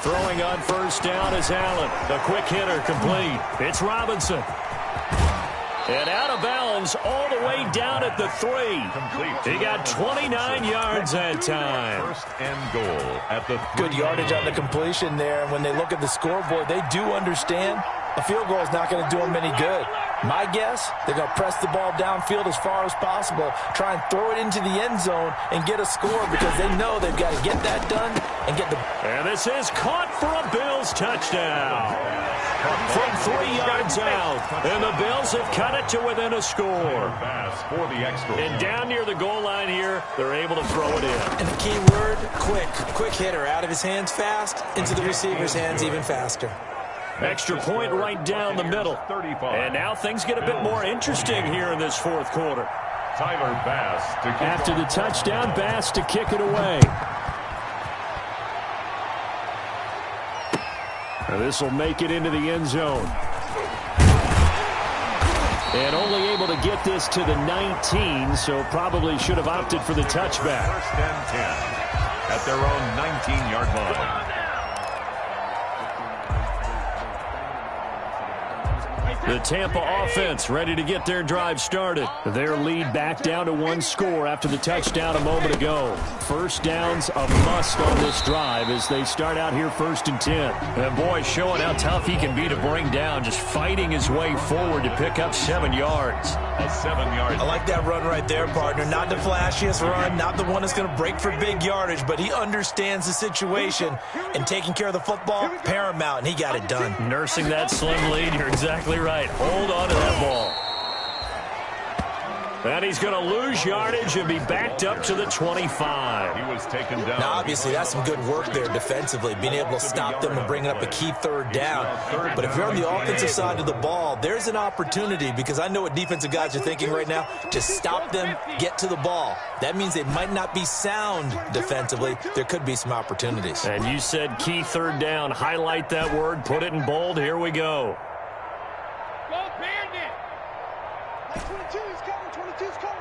Throwing on 1st down is Allen. The quick hitter complete. It's Robinson. And out of bounds all the way down at the 3. He got 29 yards that time. 1st and goal at the 3. Good yardage on the completion there. And when they look at the scoreboard, they do understand a field goal is not going to do them any good. My guess, they're going to press the ball downfield as far as possible, try and throw it into the end zone and get a score because they know they've got to get that done and get the... And this is caught for a Bills touchdown. From 3 yards out. And the Bills have cut it to within a score. For the extra. And down near the goal line here, they're able to throw it in. And the key word, quick. Quick hitter. Out of his hands fast, into the receiver's hands even faster. Extra point right down the middle. And now things get a bit more interesting here in this 4th quarter. Tyler Bass to kick After the touchdown, Bass to kick it away. This will make it into the end zone. And only able to get this to the 19, so probably should have opted for the touchback. 1st and 10 at their own 19-yard line. The Tampa offense ready to get their drive started. Their lead back down to 1 score after the touchdown a moment ago. 1st downs a must on this drive as they start out here 1st and 10. And boy, showing how tough he can be to bring down, just fighting his way forward to pick up 7 yards. A 7-yard. I like that run right there, partner. Not the flashiest run, not the one that's going to break for big yardage, but he understands the situation, and taking care of the football, paramount, and he got it done. Nursing that slim lead, you're exactly right. Hold on to that ball. And he's going to lose yardage and be backed up to the 25. He was taken down. Now, obviously, that's some good work there defensively, being able to stop them and bringing up a key 3rd down. But if you're on the offensive side of the ball, there's an opportunity, because I know what defensive guys are thinking right now. Just stop them, get to the ball. That means they might not be sound defensively. There could be some opportunities. And you said key 3rd down. Highlight that word. Put it in bold. Here we go. Go, Bandit! 22's coming. 22's coming.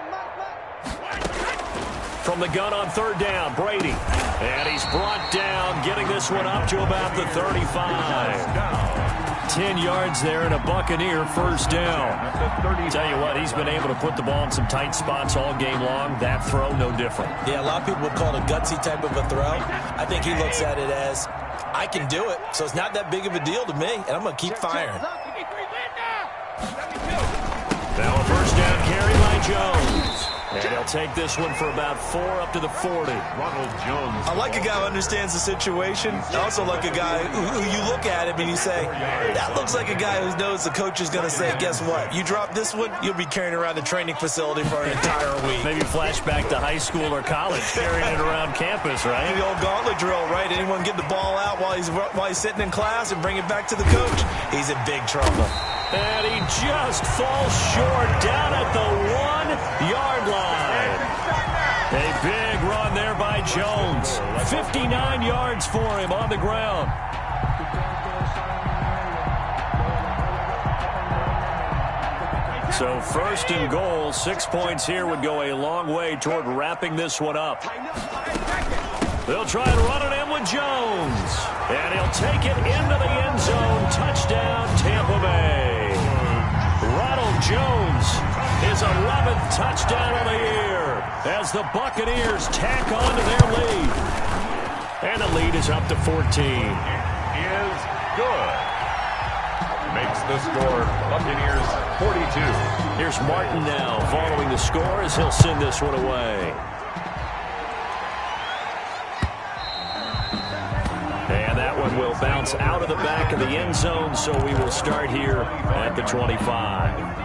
From the gun on 3rd down, Brady. And he's brought down, getting this one up to about the 35. 10 yards there and a Buccaneer 1st down. Tell you what, he's been able to put the ball in some tight spots all game long. That throw, no different. Yeah, a lot of people would call it a gutsy type of a throw. I think he looks at it as, I can do it, so it's not that big of a deal to me, and I'm going to keep firing. Jones. And he'll take this one for about 4 up to the 40. Ronald Jones. I like a guy who understands the situation. I also like a guy who you look at him and you say, that looks like a guy who knows the coach is going to say, guess what? You drop this one, you'll be carrying around the training facility for an entire week. Maybe flashback to high school or college, carrying it around campus, right? The old gauntlet drill, right? Anyone get the ball out while he's sitting in class and bring it back to the coach? He's in big trouble. And he just falls short down at the 1-yard line. A big run there by Jones. 59 yards for him on the ground. So first and goal, 6 points here would go a long way toward wrapping this one up. They'll try and run it in with Jones. And he'll take it into the end zone. Touchdown, Tampa Bay. Ronald Jones, his 11th touchdown of the year as the Buccaneers tack on to their lead. And the lead is up to 14. Is good. Makes the score Buccaneers 42. Here's Martin now following the score as he'll send this one away. And that one will bounce out of the back of the end zone, so we will start here at the 25.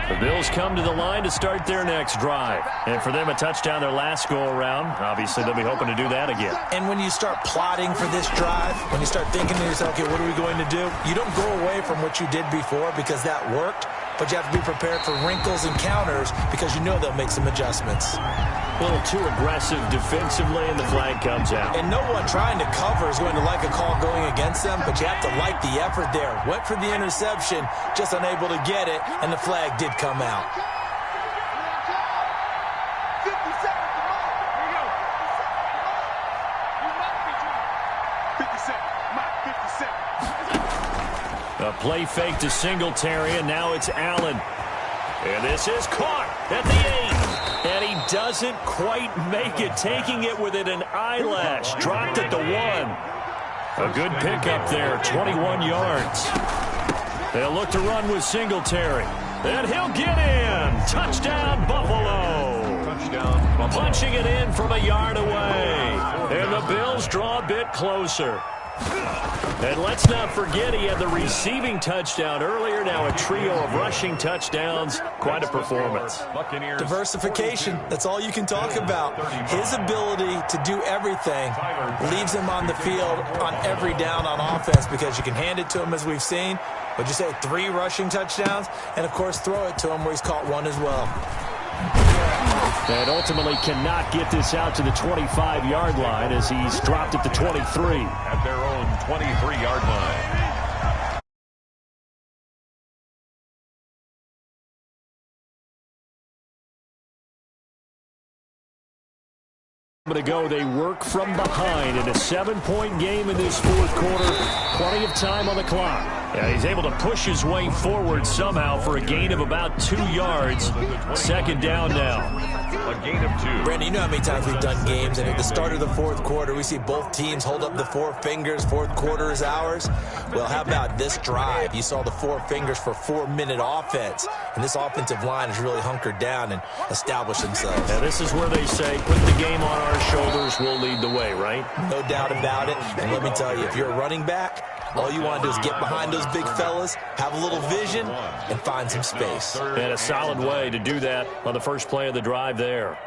The Bills come to the line to start their next drive. And for them, a touchdown their last go-around. Obviously, they'll be hoping to do that again. And when you start plotting for this drive, when you start thinking to yourself, okay, what are we going to do? You don't go away from what you did before because that worked, but you have to be prepared for wrinkles and counters because you know they'll make some adjustments. A little too aggressive defensively, and the flag comes out. And no one trying to cover is going to like a call going against them, but you have to like the effort there. Went for the interception, just unable to get it, and the flag did come out. 50 seconds to mark. Here we go. 50 seconds. Mark 50 seconds. A play fake to Singletary, and now it's Allen. And this is caught at the 8. And he doesn't quite make it, taking it within an eyelash. Dropped at the 1. A good pickup there, 21 yards. They'll look to run with Singletary. And he'll get in. Touchdown, Buffalo. Touchdown, Buffalo. Punching it in from a yard away. And the Bills draw a bit closer. And let's not forget he had the receiving touchdown earlier. Now a trio of rushing touchdowns. Quite a performance. Buccaneers. Diversification, that's all you can talk about. His ability to do everything leaves him on the field on every down on offense because you can hand it to him as we've seen. Would you say 3 rushing touchdowns? And, of course, throw it to him where he's caught 1 as well. And ultimately cannot get this out to the 25-yard line as he's dropped at the 23. At their own 23-yard line. To go, they work from behind in a 7-point game in this fourth quarter. Plenty of time on the clock. Yeah, he's able to push his way forward somehow for a gain of about 2 yards. Second down now. A gain of 2. Brandon, you know how many times we've done games, and at the start of the fourth quarter, we see both teams hold up the 4 fingers. Fourth quarter is ours. Well, how about this drive? You saw the 4 fingers for 4-minute offense, and this offensive line has really hunkered down and established themselves. Now, this is where they say, put the game on our shoulders, we'll lead the way, right? No doubt about it. And let me tell you, if you're a running back, all you want to do is get behind those big fellas, have a little vision, and find some space. And a solid way to do that on the first play of the drive there.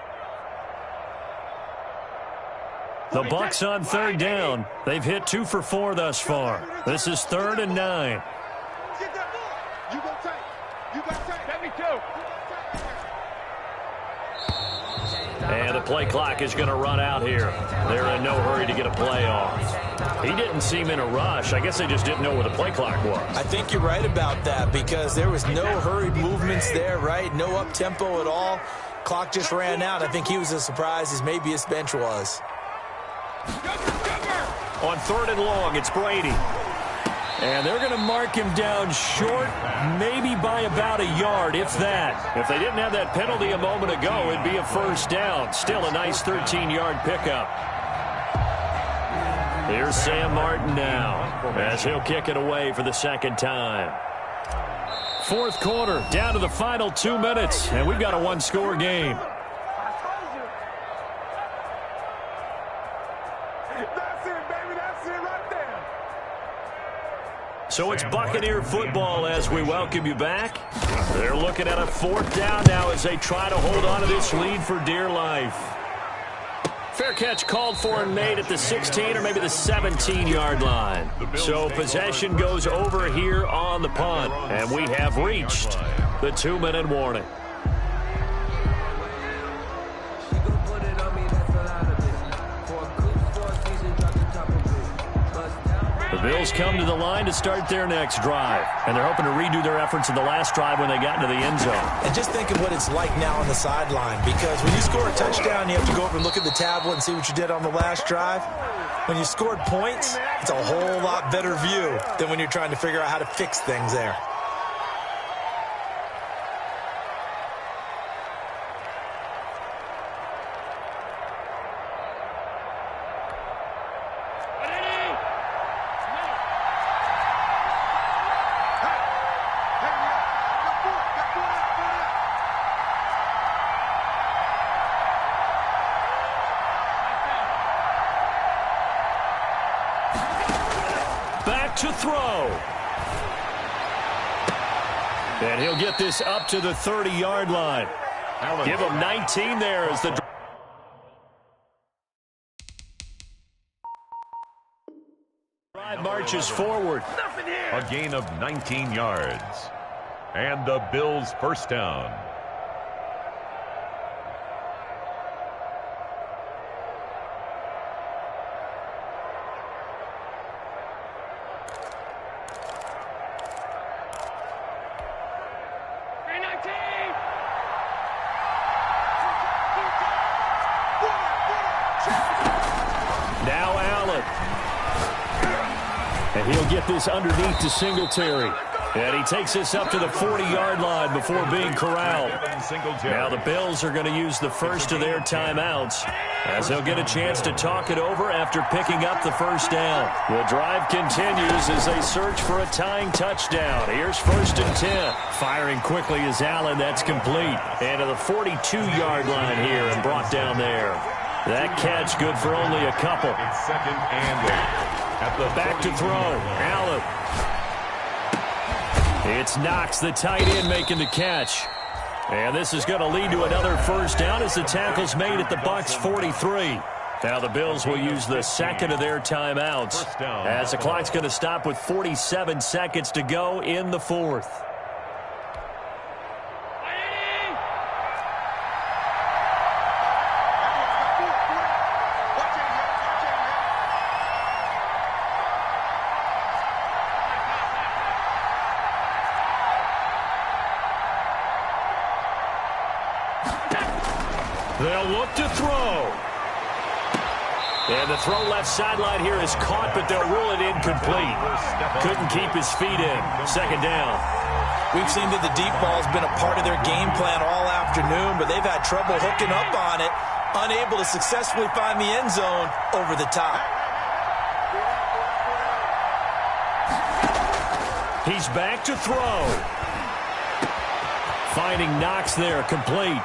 The Bucs on third down. They've hit 2 for 4 thus far. This is 3rd and 9. Get that ball. You go tight. You got tight. Let me go. And the play clock is going to run out here. They're in no hurry to get a play off. He didn't seem in a rush. I guess they just didn't know where the play clock was. I think you're right about that because there was no hurried movements there, right? No up-tempo at all. Clock just ran out. I think he was as surprised as maybe his bench was. On 3rd and long, it's Brady. And they're going to mark him down short, maybe by about a yard, if that. If they didn't have that penalty a moment ago, it'd be a first down. Still a nice 13-yard pickup. Here's Sam Martin now as he'll kick it away for the second time. Fourth quarter, down to the final 2 minutes, and we've got a one-score game. That's it, baby. That's it right there. So it's Buccaneer football as we welcome you back. They're looking at a fourth down now as they try to hold on to this lead for dear life. Fair catch called for and made at the 16 or maybe the 17-yard line. So possession goes over here on the punt, and we have reached the 2-minute warning. The Bills come to the line to start their next drive, and they're hoping to redo their efforts in the last drive when they got into the end zone. And just think of what it's like now on the sideline, because when you score a touchdown, you have to go over and look at the tablet and see what you did on the last drive. When you scored points, it's a whole lot better view than when you're trying to figure out how to fix things there. To throw. And he'll get this up to the 30-yard line. Give him 19 there as the drive marches forward. A gain of 19 yards. And the Bills' first down. Now Allen. And he'll get this underneath to Singletary. And he takes this up to the 40-yard line before being corralled. Now the Bills are going to use the first of their timeouts as they'll get a chance to talk it over after picking up the first down. The drive continues as they search for a tying touchdown. Here's 1st and 10. Firing quickly is Allen. That's complete. And to the 42-yard line here and brought down there. That catch good for only a couple. It's 2nd and 8. At the back to throw. Allen. It's Knox, the tight end, making the catch. And this is going to lead to another first down as the tackle's made at the Bucs 43. Now the Bills will use the second of their timeouts as the clock's going to stop with 47 seconds to go in the fourth. They'll look to throw. And the throw left sideline here is caught, but they'll rule it incomplete. Couldn't keep his feet in. Second down. We've seen that the deep ball's been a part of their game plan all afternoon, but they've had trouble hooking up on it, unable to successfully find the end zone over the top. He's back to throw. Finding Knox there, complete.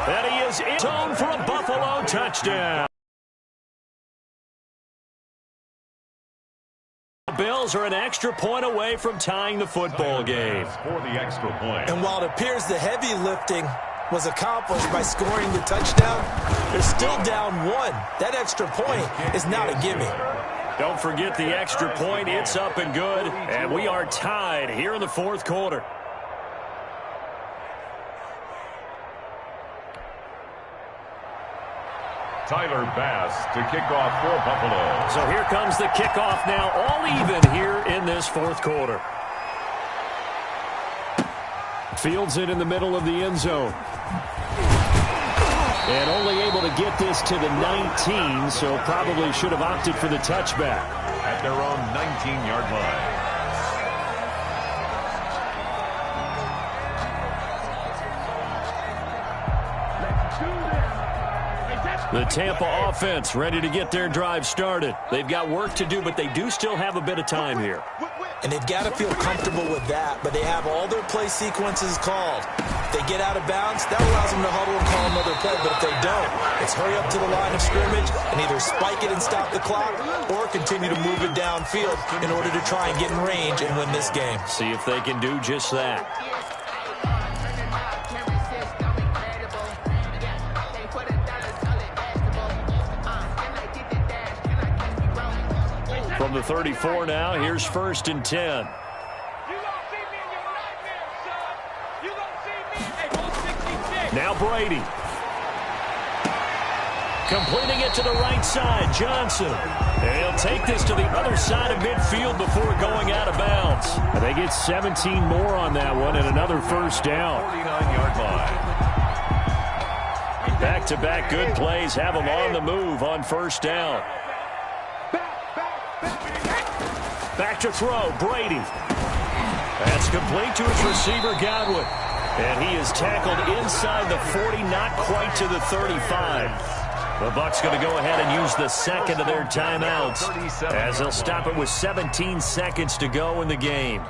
And he is in zone for a Buffalo touchdown. The Bills are an extra point away from tying the football game. For the extra point. And while it appears the heavy lifting was accomplished by scoring the touchdown, they're still down 1. That extra point is not a gimme. Don't forget the extra point. It's up and good. And we are tied here in the fourth quarter. Tyler Bass to kick off for Buffalo. So here comes the kickoff now, all even here in this fourth quarter. Fields it in the middle of the end zone. And only able to get this to the 19, so probably should have opted for the touchback. At their own 19-yard line. The Tampa offense ready to get their drive started. They've got work to do, but they do still have a bit of time here. And they've got to feel comfortable with that, but they have all their play sequences called. If they get out of bounds, that allows them to huddle and call another play, but if they don't, it's hurry up to the line of scrimmage and either spike it and stop the clock or continue to move it downfield in order to try and get in range and win this game. See if they can do just that. From the 34 now, here's 1st and 10. Now Brady. Completing it to the right side, Johnson. And he'll take this to the other side of midfield before going out of bounds. I think it's 17 more on that one and another first down. 49-yard line. Back-to-back good plays have them on the move on first down. Back to throw, Brady. That's complete to his receiver, Godwin. And he is tackled inside the 40, not quite to the 35. The Bucs going to go ahead and use the second of their timeouts as they'll stop it with 17 seconds to go in the game.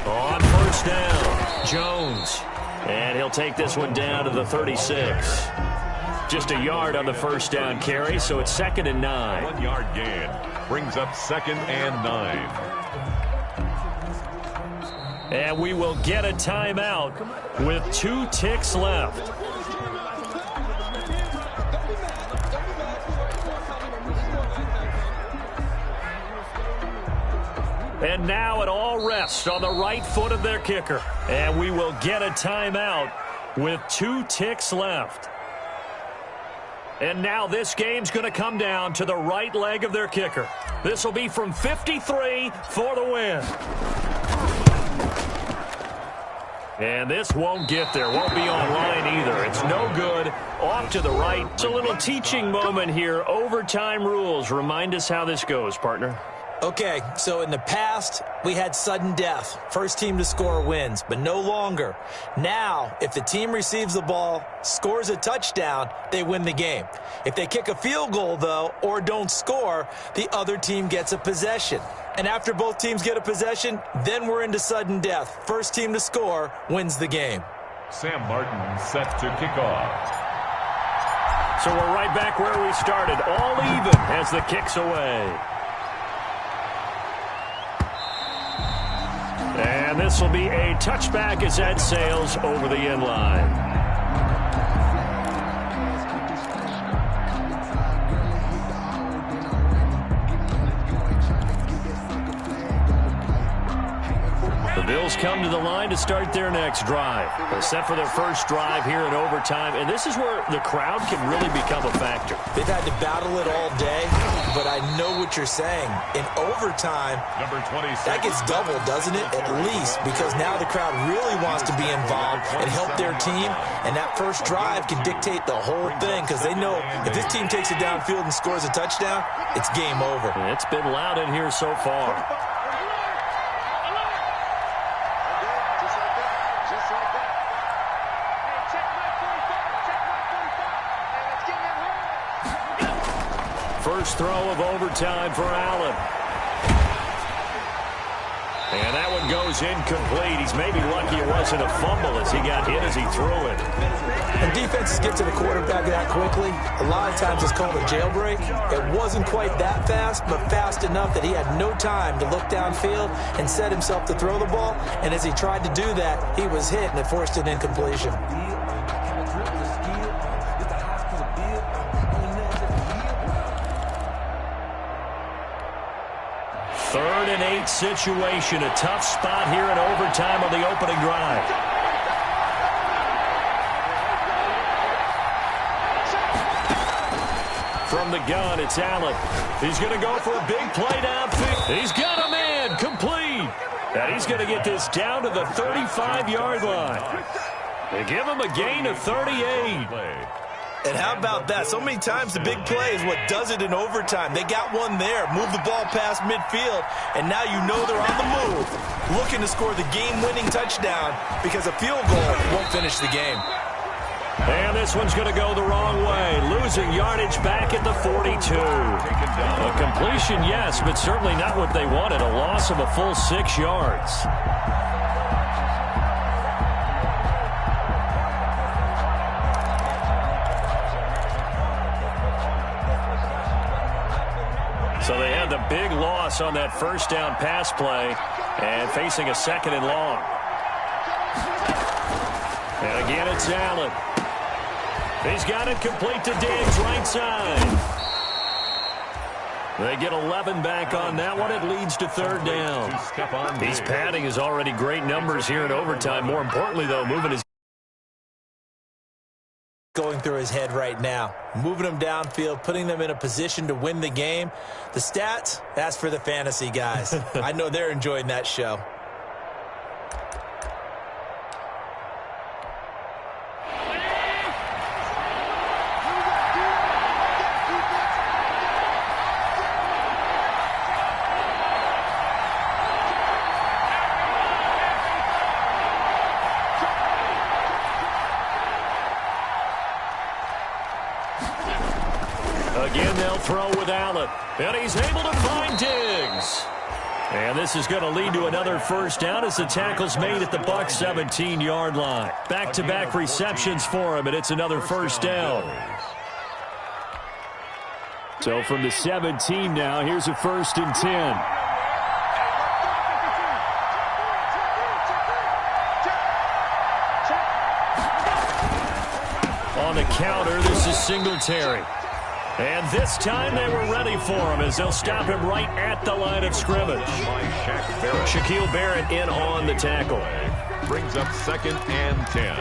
On first down, Jones. And he'll take this one down to the 36. Just a yard on the first down carry, so it's 2nd and 9. 1-yard gain brings up 2nd and 9. And we will get a timeout with 2 ticks left. And now it all rests on the right foot of their kicker. And we will get a timeout with 2 ticks left. And now this game's going to come down to the right leg of their kicker. This will be from 53 for the win. And this won't get there. Won't be online either. It's no good. Off to the right. It's a little teaching moment here. Overtime rules. Remind us how this goes, partner. Okay, so in the past, we had sudden death. First team to score wins, but no longer. Now, if the team receives the ball, scores a touchdown, they win the game. If they kick a field goal, though, or don't score, the other team gets a possession. And after both teams get a possession, then we're into sudden death. First team to score wins the game. Sam Martin set to kick off. So we're right back where we started. All even as the kick's away. And this will be a touchback as Ed sails over the end line. The Bills come to the line to start their next drive. They're set for their first drive here in overtime, and this is where the crowd can really become a factor. They've had to battle it all day, but I know what you're saying. In overtime, Number 26. that gets doubled, doesn't it? At least, because now the crowd really wants to be involved and help their team, and that first drive can dictate the whole thing because they know if this team takes it downfield and scores a touchdown, it's game over. And it's been loud in here so far. First throw of overtime for Allen. And that one goes incomplete. He's maybe lucky it wasn't a fumble as he got hit as he threw it. And defenses get to the quarterback that quickly. A lot of times it's called a jailbreak. It wasn't quite that fast, but fast enough that he had no time to look downfield and set himself to throw the ball. And as he tried to do that, he was hit and it forced an incompletion. 3rd and 8 situation. A tough spot here in overtime on the opening drive. From the gun, it's Allen. He's going to go for a big play downfield. He's got a man complete. And he's going to get this down to the 35-yard line. They give him a gain of 38. And how about that? So many times the big play is what does it in overtime. They got one there, move the ball past midfield, and now you know they're on the move, looking to score the game-winning touchdown because a field goal won't finish the game. And this one's going to go the wrong way, losing yardage back at the 42. A completion, yes, but certainly not what they wanted, a loss of a full 6 yards. So they had the big loss on that first down pass play and facing a 2nd and long. And again, it's Allen. He's got it complete to Diggs, right side. They get 11 back on that one. It leads to 3rd down. He's padding his already great numbers here in overtime. More importantly, though, moving his going through his head right now, moving them downfield, putting them in a position to win the game. The stats, that's for the fantasy guys. I know they're enjoying that show. Again, they'll throw with Allen. And he's able to find Diggs. And this is going to lead to another first down as the tackle's made at the Bucs 17-yard line. Back-to-back receptions for him, and it's another first down. So from the 17 now, here's a 1st and 10. On the counter, this is Singletary. And this time they were ready for him as they'll stop him right at the line of scrimmage. Shaquille Barrett in on the tackle. Brings up 2nd and 10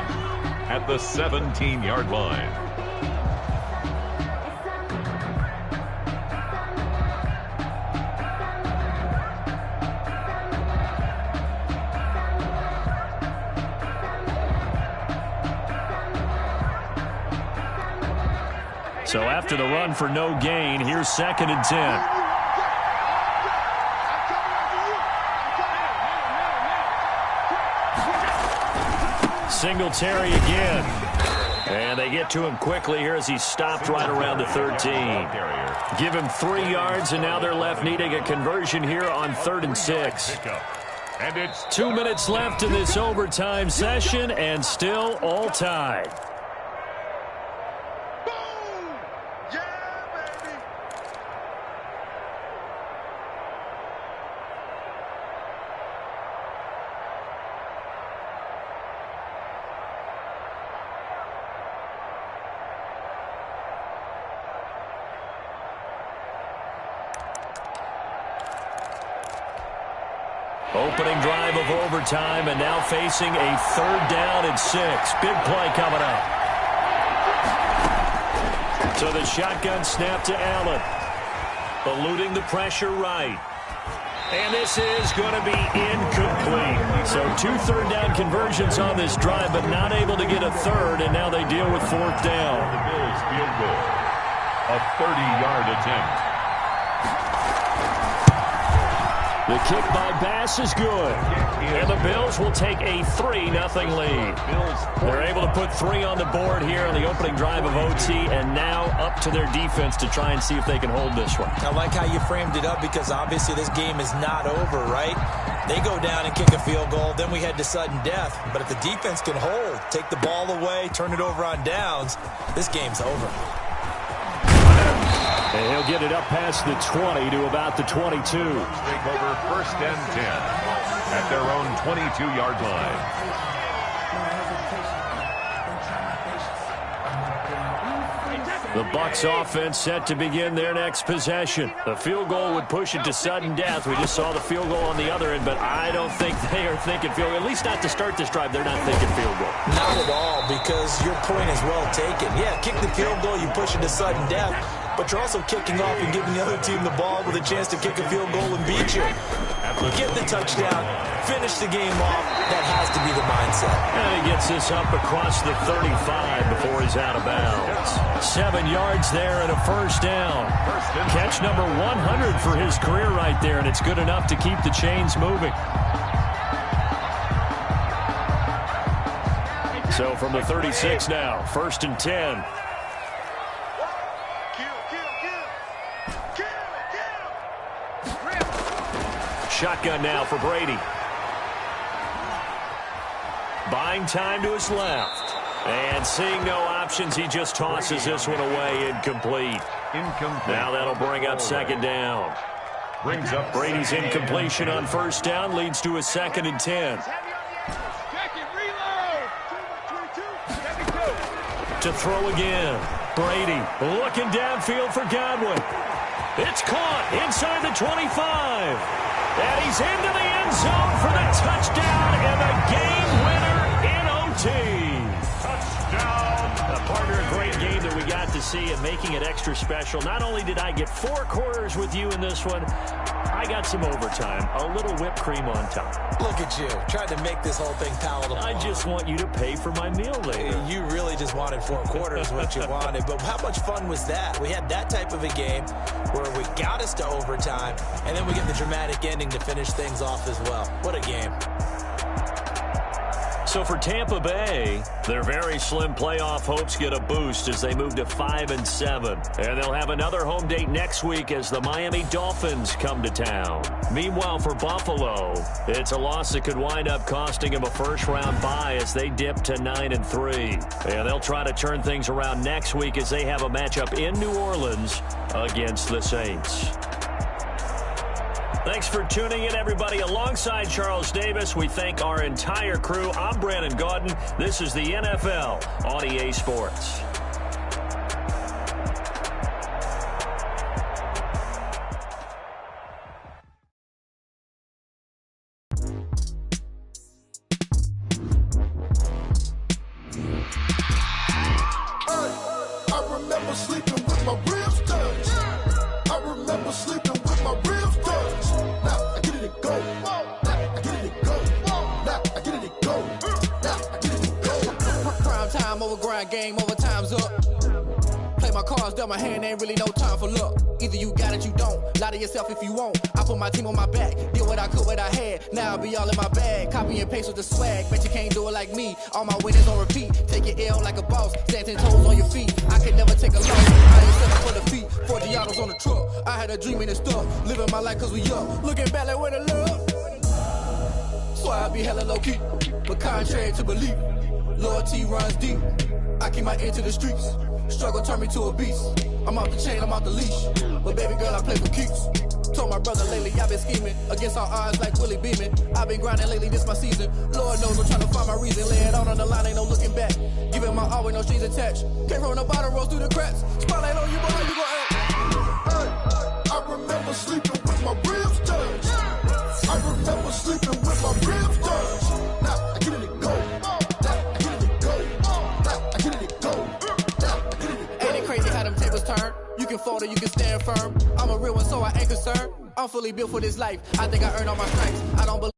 at the 17-yard line. So after the run for no gain, here's 2nd and 10. Singletary again. And they get to him quickly here as he's stopped right around the 13. Give him 3 yards, and now they're left needing a conversion here on 3rd and 6. And it's 2 minutes left in this overtime session, and still all tied. Opening drive of overtime, and now facing a 3rd down and 6. Big play coming up. So the shotgun snap to Allen. Eluding the pressure right. And this is going to be incomplete. So 2 3rd down conversions on this drive, but not able to get a 3rd, and now they deal with 4th down. the Bills field goal. A 30-yard attempt. The kick by Bass is good. And the Bills will take a 3-0 lead. They're able to put 3 on the board here on the opening drive of OT, and now up to their defense to try and see if they can hold this one. I like how you framed it up because obviously this game is not over, right? They go down and kick a field goal, then we head to sudden death. But if the defense can hold, take the ball away, turn it over on downs, this game's over. And he'll get it up past the 20 to about the 22. Take over 1st and 10 at their own 22-yard line. The Bucs offense set to begin their next possession. The field goal would push it to sudden death. We just saw the field goal on the other end, but I don't think they are thinking field goal. At least not to start this drive. They're not thinking field goal. Not at all, because your point is well taken. Yeah, kick the field goal, you push it to sudden death. but you're also kicking off and giving the other team the ball with a chance to kick a field goal and beat you. Get the touchdown, finish the game off. That has to be the mindset. And he gets this up across the 35 before he's out of bounds. 7 yards there and a first down. Catch number 100 for his career right there, and it's good enough to keep the chains moving. So from the 36 now, 1st and 10. Shotgun now for Brady. Buying time to his left. And seeing no options, he just tosses this one away, incomplete. Now that'll bring up 2nd down. Brings up Brady's incompletion on 1st down leads to a 2nd and 10. To throw again. Brady looking downfield for Godwin. It's caught inside the 25. And he's into the end zone for the touchdown and the game winner in OT. Touchdown. Partner, a great game that we got to see and making it extra special. Not only did I get 4 quarters with you in this one, I got some overtime, a little whipped cream on top. Look at you, trying to make this whole thing palatable. I just want you to pay for my meal later. You really just wanted 4 quarters, what you wanted. But how much fun was that? We had that type of a game where we got us to overtime, and then we get the dramatic ending to finish things off as well. What a game. So for Tampa Bay, their very slim playoff hopes get a boost as they move to 5-7. And they'll have another home date next week as the Miami Dolphins come to town. Meanwhile, for Buffalo, it's a loss that could wind up costing them a first-round bye as they dip to 9-3. And they'll try to turn things around next week as they have a matchup in New Orleans against the Saints. Thanks for tuning in, everybody. Alongside Charles Davis, we thank our entire crew. I'm Brandon Gaudin. This is the NFL on EA Sports. I remember sleeping with my ribs touched. I remember sleeping with my ribs touched. Now I get it go. Now I get it go. Now I get it go. Now I get it go. Prime time over grind game, overtime's up. Play my cards, dealt my hand, ain't really no time for luck. Either you got it, you don't. Lie to yourself if you won't. I put my team on my back, did what I could, what I had. Now I'll be all in my bag. Copy and paste with the swag. Bet you can't do it like me. All my winners on repeat. Take your L like a boss. Stand 10 toes on your feet. I could never take a loss. I ain't settling for defeat. 40 autos on the truck. I had a dream and it's stuck. Living my life cause we up. Looking back like where the love. So I be hella low key. But contrary to belief, loyalty runs deep. I keep my ear to the streets. Struggle turned me to a beast. I'm off the chain, I'm off the leash. But baby girl, I play for keeps. Told my brother lately, I've been scheming. Against all odds like Willie Beeman. I've been grinding lately, this my season. Lord knows I'm trying to find my reason. Lay it on the line, ain't no looking back. Giving my all with no strings attached. Came from the bottom, rose through the cracks. Spotlight on you, boy, you gon' act. I remember sleeping with my ribs touched. I remember sleeping with my ribs touched. Now I get it go. Now I get it go. Now I get it go. Now I get it go. Ain't it crazy how them tables turn? You can fold or you can stand firm. I'm a real one, so I ain't concerned. I'm fully built for this life. I think I earned all my stripes. I don't believe